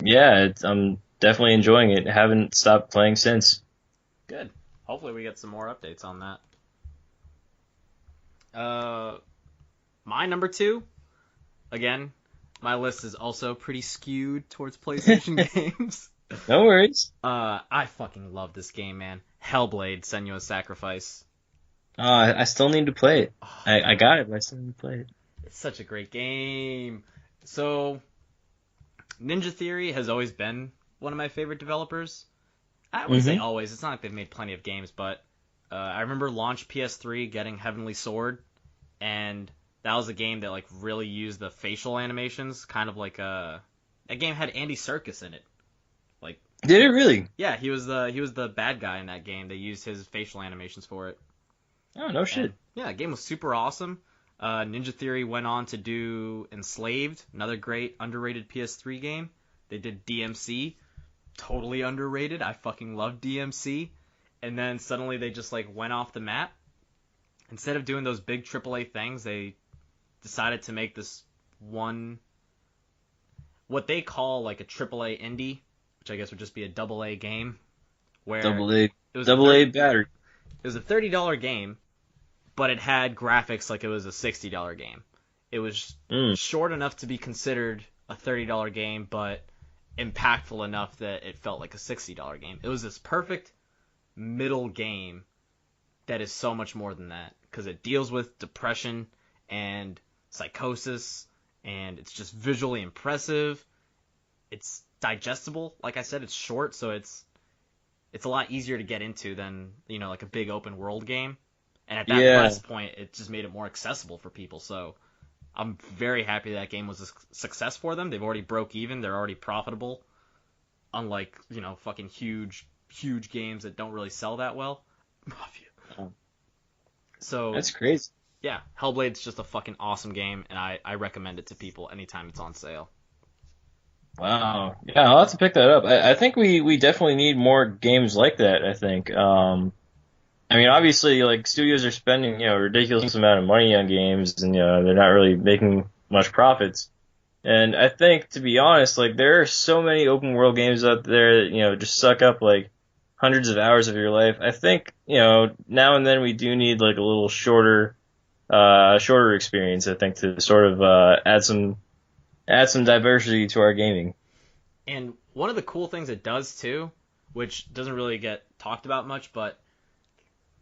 yeah, I'm definitely enjoying it. Haven't stopped playing since. Good. Hopefully we get some more updates on that. Uh, my number two, again, my list is also pretty skewed towards PlayStation games. No worries. I fucking love this game, man. Hellblade: Senua's Sacrifice. I still need to play it. Oh, I got it, but I still need to play it. it's such a great game. So, Ninja Theory has always been one of my favorite developers. I wouldn't say Hmm. always. It's not like they've made plenty of games, but I remember launch PS3 getting Heavenly Sword, and that was a game that like really used the facial animations, kind of like that game had Andy Serkis in it. Like, Did it really? yeah, he was the bad guy in that game. They used his facial animations for it. Oh, no And shit. yeah, the game was super awesome. Ninja Theory went on to do Enslaved, another great underrated PS3 game. They did DMC, totally underrated. I fucking love DMC. And then suddenly they just like went off the map. Instead of doing those big AAA things, they decided to make this one, what they call like a AAA indie, which I guess would just be a double A game, where Double A, it was a double 30, A battery. it was a $30 game, but it had graphics like it was a $60 game. It was Mm. short enough to be considered a $30 game, but impactful enough that it felt like a $60 game. It was this perfect middle game that is so much more than that because it deals with depression and psychosis, and it's just visually impressive. It's digestible. Like I said, it's short, so it's a lot easier to get into than like a big open world game. And at that Yeah. price point, it just made it more accessible for people. So I'm very happy that game was a success for them. They've already broke even. They're already profitable. Unlike fucking huge games that don't really sell that well. Oh, So that's crazy. yeah, Hellblade's just a fucking awesome game, and I recommend it to people anytime it's on sale. Wow. Yeah, I'll have to pick that up. I think we definitely need more games like that, I think. I mean, obviously, like, studios are spending, a ridiculous amount of money on games, and, they're not really making much profits. And I think, to be honest, like, there are so many open world games out there that, just suck up, like, hundreds of hours of your life. I think, now and then we do need, like, a little shorter experience, I think, to sort of, add some diversity to our gaming. And one of the cool things it does too, which doesn't really get talked about much, but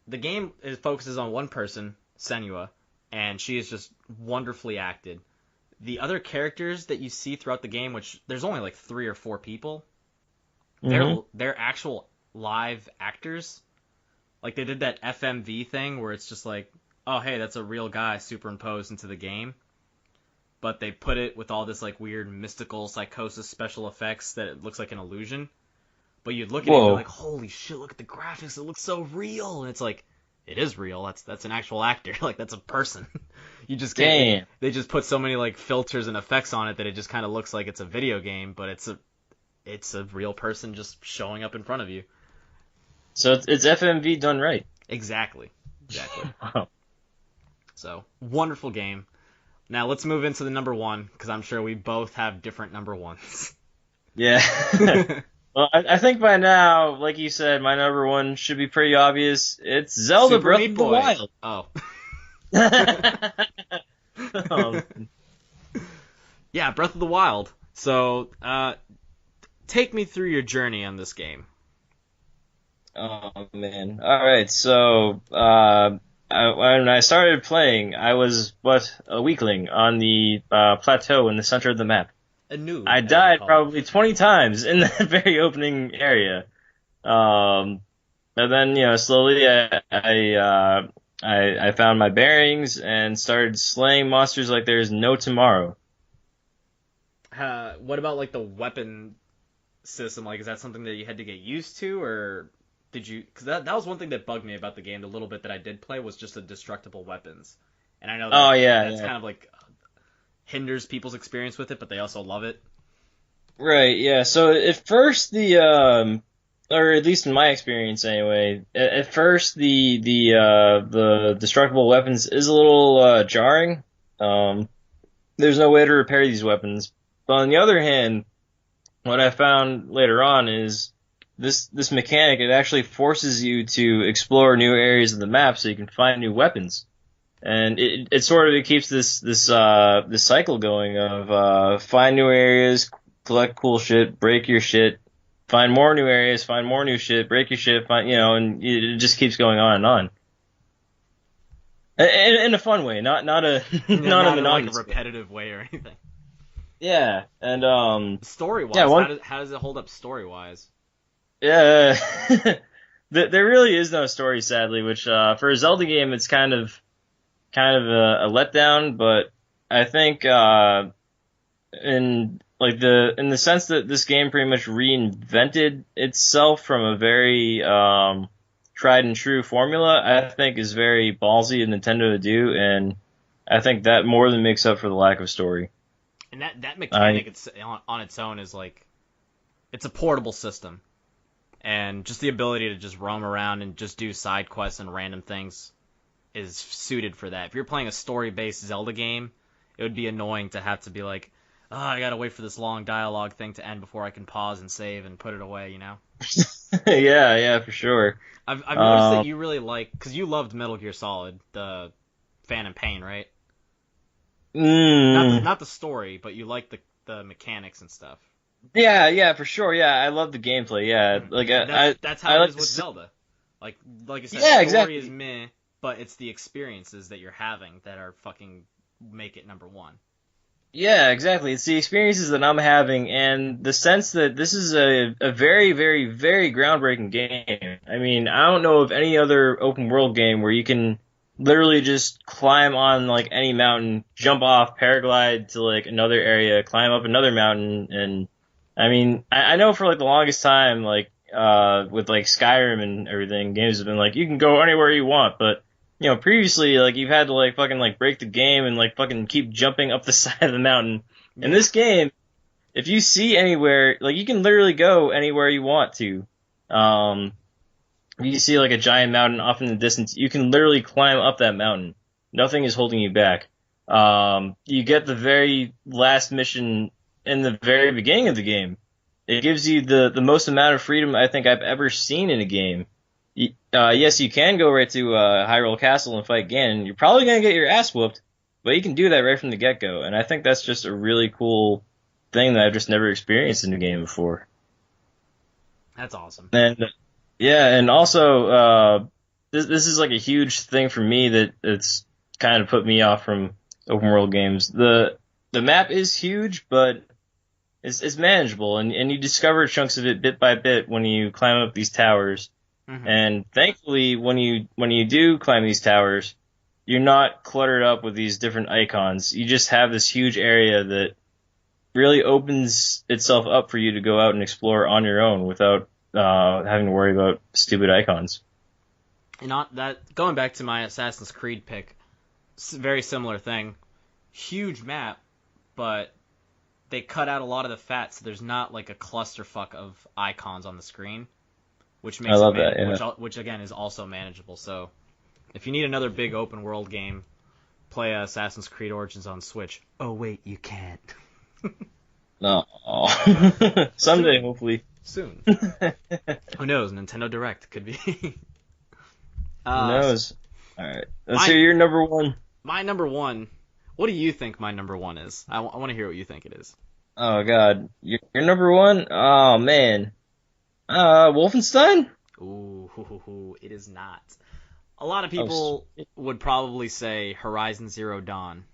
the game focuses on one person, Senua, and she is just wonderfully acted. The other characters that you see throughout the game, which there's only like 3 or 4 people, Hmm. they're actual live actors. Like they did that FMV thing where it's just like, oh hey, that's a real guy superimposed into the game. But they put it with all this like weird mystical psychosis special effects that it looks like an illusion. But you'd look at it and be Whoa. like, holy shit, look at the graphics, it looks so real. And it's like, it is real. That's an actual actor. Like that's a person. You just can't. Damn. They just put so many like filters and effects on it that it just kind of looks like it's a video game, but it's a real person just showing up in front of you. So it's FMV done right. Exactly. Exactly. Wow. So wonderful game. Now let's move into the number one because I'm sure we both have different number ones. Yeah. Well, I think by now, like you said, my number one should be pretty obvious. It's Zelda Super Breath Meat of the Boy. Wild. Oh. um, Yeah, Breath of the Wild. So, take me through your journey on this game. oh man. All right. So, when I started playing, I was a weakling on the plateau in the center of the map. A noob, I as we died call it. probably 20 times in that very opening area. Um, and then, slowly I found my bearings and started slaying monsters like there's no tomorrow. What about like the weapon system? Like, is that something that you had to get used to, or did you? Because that was one thing that bugged me about the game. The little bit that I did play was just the destructible weapons, And I know Oh that's yeah. kind of like hinders people's experience with it, but they also love it. Right, yeah. So at first or at least in my experience anyway, at first the destructible weapons is a little jarring. Um, there's no way to repair these weapons. But on the other hand, what I found later on is this mechanic, it actually forces you to explore new areas of the map so you can find new weapons. And it sort of it keeps this cycle going of find new areas, collect cool shit, break your shit, find more new areas, find more new shit, break your shit, find and it just keeps going on and on. In a fun way, not a not a Not in like a monotonous way. repetitive way or anything. Yeah, and Story yeah, wise, one how does it hold up story wise? yeah, there really is no story sadly, which for a Zelda game it's kind of a letdown, but I think in the sense that this game pretty much reinvented itself from a very tried and true formula, I think is very ballsy of Nintendo to do, and I think that more than makes up for the lack of story. And that I mechanic it's on its own is like it's a portable system, and just the ability to just roam around and just do side quests and random things is suited for that. If you're playing a story-based Zelda game, it would be annoying to have to be like, oh, I gotta wait for this long dialogue thing to end before I can pause and save and put it away, you know? yeah, for sure. I've noticed that Um, you really like, because you loved Metal Gear Solid, the Phantom Pain, right? mm, Not the story, but you like the mechanics and stuff. yeah, for sure. Yeah, I love the gameplay. Yeah, Mhm. like And that's how I it like is with Zelda. Like I said, yeah, story is exactly. meh, but it's the experiences that you're having that are fucking make it number one. Yeah, exactly. It's the experiences that I'm having and the sense that this is a very, very, very groundbreaking game. I mean, I don't know of any other open world game where you can literally just climb on like any mountain, jump off, paraglide to like another area, climb up another mountain, and I mean, I know for like the longest time, like with like Skyrim and everything, games have been like you can go anywhere you want, but previously, like, you've had to, like, fucking, like, break the game and, like, fucking keep jumping up the side of the mountain. In Yeah. this game, if you see anywhere, like, you can literally go anywhere you want to. Um, if you see, like, a giant mountain off in the distance, you can literally climb up that mountain. Nothing is holding you back. You get the very last mission in the very beginning of the game. It gives you the most amount of freedom I think I've ever seen in a game. Yes, you can go right to Hyrule Castle and fight Ganon. You're probably gonna get your ass whooped, but you can do that right from the get go, and I think that's just a really cool thing that I've just never experienced in a game before. That's awesome. And yeah, and also this is like a huge thing for me that it's kind of put me off from open world games. The map is huge, but it's manageable, and you discover chunks of it bit by bit when you climb up these towers. Hmm. And thankfully, when you do climb these towers, you're not cluttered up with these different icons. You just have this huge area that really opens itself up for you to go out and explore on your own without having to worry about stupid icons. And not that going back to my Assassin's Creed pick, very similar thing. Huge map, but they cut out a lot of the fat, so there's not like a clusterfuck of icons on the screen, which I makes it love that. Yeah. which again is also manageable. So if you need another big open world game, play Assassin's Creed Origins on Switch. Oh wait, you can't. No. Someday, Soon, hopefully. soon. Who knows? Nintendo Direct could be. Who uh, knows? All right. Let's hear my your number one. my number one. What do you think my number one is? I want to hear what you think it is. Oh God, your number one? Oh man. Wolfenstein? Ooh, it is not. A lot of Oh, people would probably say Horizon Zero Dawn.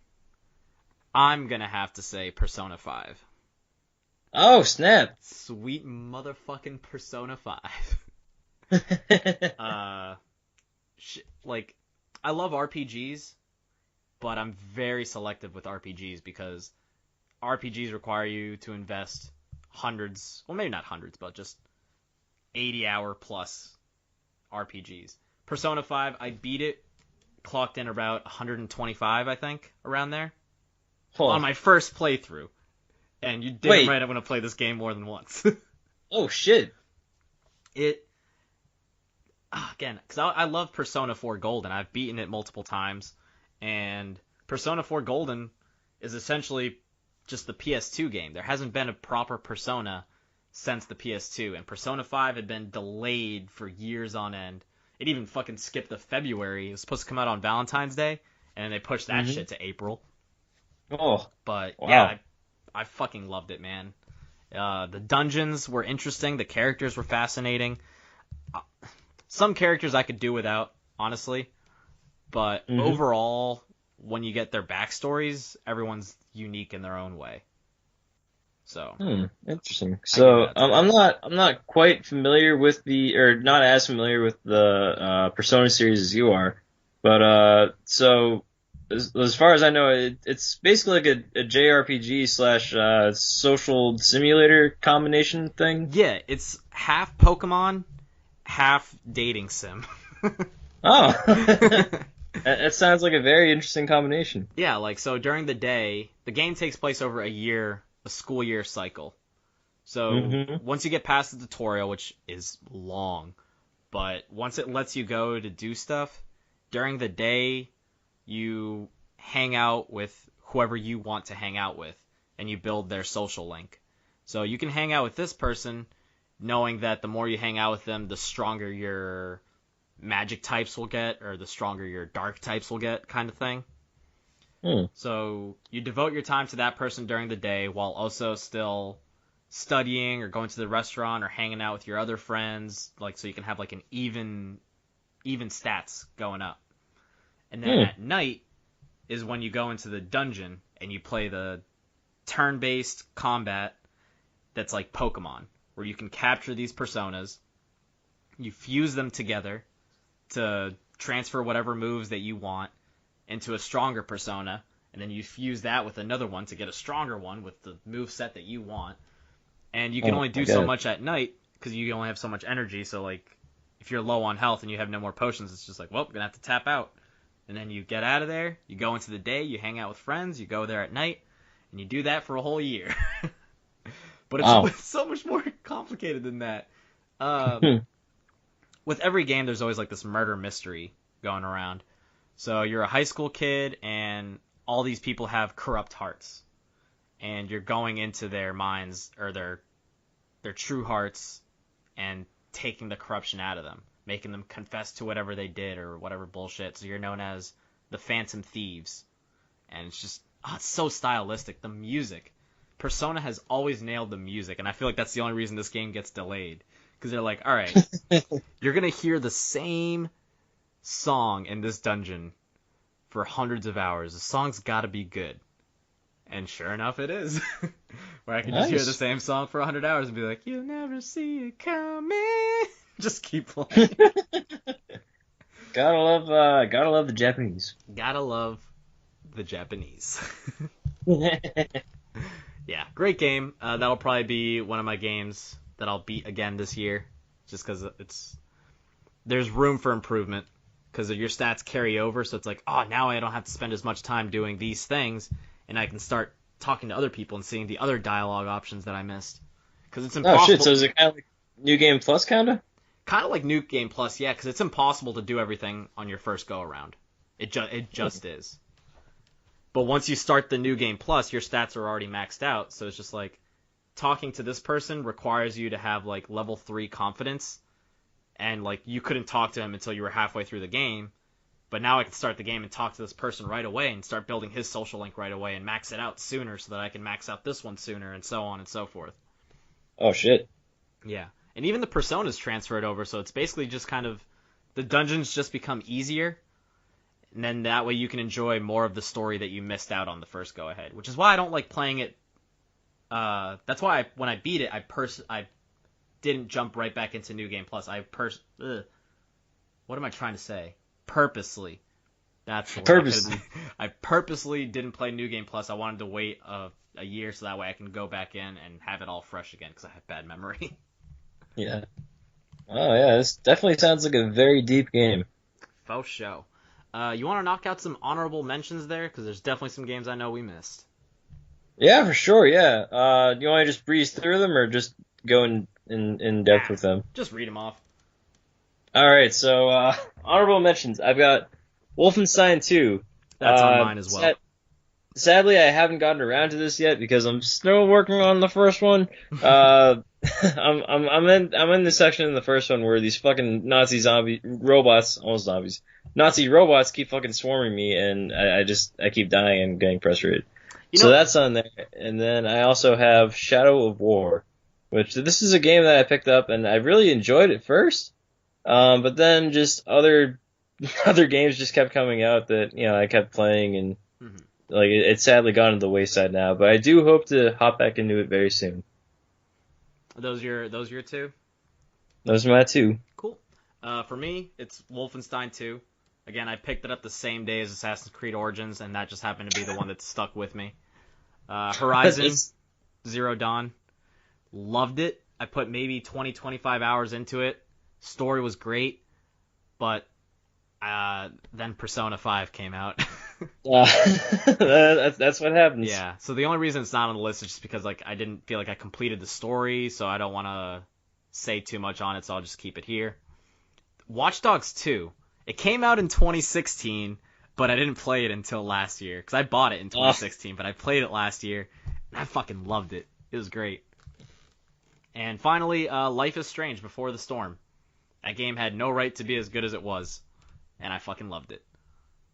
I'm gonna have to say Persona 5. oh snap. Sweet motherfucking Persona 5. Uh, like, I love RPGs, but I'm very selective with RPGs because RPGs require you to invest hundreds, well, maybe not hundreds, but just 80-hour plus RPGs. Persona 5, I beat it clocked in about 125, I think, around there, on Huh. my first playthrough. And you damn Wait. right I'm going to play this game more than once. Oh shit. it, again, because I love Persona 4 Golden. I've beaten it multiple times. And Persona 4 Golden is essentially just the PS2 game. There hasn't been a proper Persona since the PS2, and Persona 5 had been delayed for years on end. It even fucking skipped the February. It was supposed to come out on Valentine's Day, and then they pushed that Hmm. shit to April. Oh But yeah, wow. I fucking loved it, man. The dungeons were interesting. The characters were fascinating. Uh, Some characters I could do without, honestly. But Hmm. overall, when you get their backstories, everyone's unique in their own way. So Interesting. I give it So a 10. I'm not quite familiar with the or not as familiar with the Persona series as you are, but so as far as I know, it's basically like a JRPG slash social simulator combination thing. Yeah, it's half Pokemon, half dating sim. Oh, that sounds like a very interesting combination. Yeah, like so during the day, the game takes place over a year, a school year cycle. So Hmm. once you get past the tutorial, which is long, but once it lets you go to do stuff, during the day you hang out with whoever you want to hang out with and you build their social link. So you can hang out with this person knowing that the more you hang out with them, the stronger your magic types will get or the stronger your dark types will get kind of thing. Hmm. So you devote your time to that person during the day while also still studying or going to the restaurant or hanging out with your other friends, like so you can have like an even stats going up. And then Hmm. at night is when you go into the dungeon and you play the turn-based combat that's like Pokemon, where you can capture these personas, you fuse them together to transfer whatever moves that you want into a stronger persona, and then you fuse that with another one to get a stronger one with the move set that you want. And you can Oh, only I do get so it. much at night because you only have so much energy. So like, if you're low on health and you have no more potions, it's just like, well, gonna have to tap out. And then you get out of there, you go into the day, you hang out with friends, you go there at night, and you do that for a whole year. But it's, Wow. it's so much more complicated than that. Um, with every game, there's always like this murder mystery going around. So you're a high school kid, and all these people have corrupt hearts, and you're going into their minds or their true hearts and taking the corruption out of them, making them confess to whatever they did or whatever bullshit. So you're known as the Phantom Thieves, and it's just it's so stylistic. The music, Persona has always nailed the music, and I feel like that's the only reason this game gets delayed because they're like, all right, you're gonna hear the same song in this dungeon for hundreds of hours. The song's got to be good. And sure enough, it is. Where I can just hear the Nice. same song for 100 hours and be like, you'll never see it coming. Just keep playing. Gotta love the Japanese. Gotta love the Japanese. Yeah, great game. That'll probably be one of my games that I'll beat again this year. Just because there's room for improvement. Because your stats carry over, so it's like, oh, now I don't have to spend as much time doing these things, and I can start talking to other people and seeing the other dialogue options that I missed. Because it's Oh shit! So impossible. is it kind of like New Game Plus kinda? Kind of like Nuke Game Plus, yeah, because it's impossible to do everything on your first go around. It just is. But once you start the New Game Plus, your stats are already maxed out, so it's just like talking to this person requires you to have like level 3 confidence, and like you couldn't talk to him until you were halfway through the game. But now I can start the game and talk to this person right away and start building his social link right away and max it out sooner so that I can max out this one sooner and so on and so forth. Oh shit! Yeah. And even the personas transferred over, so it's basically just kind of the dungeons just become easier, and then that way you can enjoy more of the story that you missed out on the first go ahead, which is why I don't like playing it. That's why when I beat it, I didn't jump right back into New Game Plus. What am I trying to say? Purposely. That's the word. Purposely. I purposely didn't play New Game Plus. I wanted to wait a year so that way I can go back in and have it all fresh again because I have bad memory. Yeah. Oh yeah, this definitely sounds like a very deep game. Faux show. You want to knock out some honorable mentions there? Because there's definitely some games I know we missed. Yeah, for sure. Yeah. Do you want to just breeze through them or just go in depth with them? Just read them off. All right. So honorable mentions. I've got Wolfenstein 2. That's on mine as well. Sadly, I haven't gotten around to this yet because I'm still working on the first one. I'm in the section in the first one where these fucking Nazi zombie robots, almost zombies, Nazi robots keep fucking swarming me, and I keep dying and getting frustrated. So that's on there. And then I also have Shadow of War, which this is a game that I picked up and I really enjoyed at first. But then just other games just kept coming out that, I kept playing and like it's sadly gone to the wayside now, but I do hope to hop back into it very soon. Are those your two? Those are my two. Cool. For me, it's Wolfenstein 2. Again, I picked it up the same day as Assassin's Creed Origins, and that just happened to be the one that stuck with me. Horizon Zero Dawn. Loved it. I put maybe 20, 25 hours into it. Story was great, but then Persona 5 came out. That's what happens. Yeah, so the only reason it's not on the list is just because like I didn't feel like I completed the story, so I don't want to say too much on it, so I'll just keep it here. Watch Dogs 2. It came out in 2016, but I didn't play it until last year, because I bought it in 2016, but I played it last year, and I fucking loved it. It was great. And finally, Life is Strange Before the Storm. That game had no right to be as good as it was, and I fucking loved it.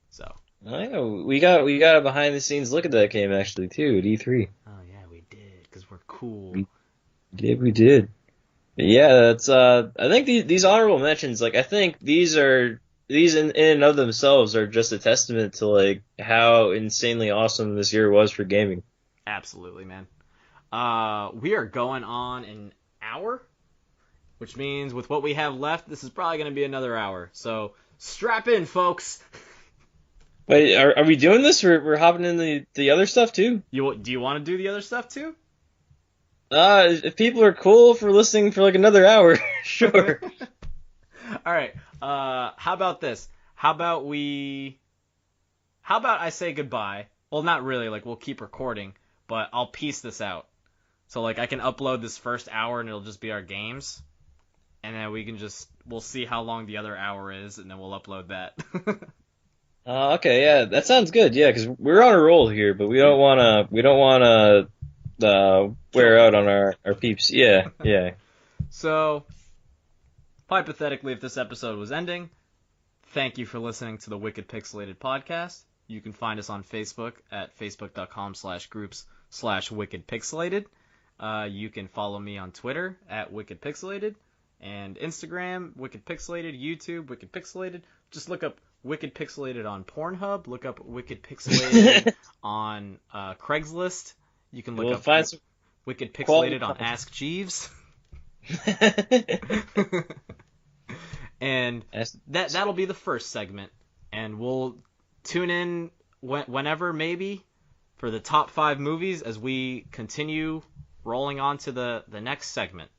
So... I know. We got a behind the scenes look at that game actually too at E3. Oh yeah, we did because we're cool. We did. Yeah, that's. I think these honorable mentions, like I think these in and of themselves are just a testament to like how insanely awesome this year was for gaming. Absolutely, man. We are going on an hour, which means with what we have left, this is probably going to be another hour. So strap in, folks. Wait, are we doing this? We're hopping in the other stuff too? Do you want to do the other stuff too? If people are cool for listening for like another hour, sure. All right. How about this? How about I say goodbye? Well, not really. Like we'll keep recording, but I'll piece this out. So like I can upload this first hour and it'll just be our games, and then we'll see how long the other hour is, and then we'll upload that. Okay, yeah, that sounds good. Yeah, because we're on a roll here, but we don't wanna wear out on our peeps. Yeah. So, hypothetically, if this episode was ending, thank you for listening to the Wicked Pixelated podcast. You can find us on Facebook at facebook.com/groups/wickedpixelated. You can follow me on Twitter at wickedpixelated and Instagram Wicked Pixelated, YouTube Wicked Pixelated. Just look up Wicked Pixelated on Pornhub. Look up Wicked Pixelated on Craigslist. You can look up Wicked Pixelated on Ask Jeeves. And that'll be the first segment. And we'll tune in whenever, maybe, for the top 5 movies as we continue rolling on to the next segment.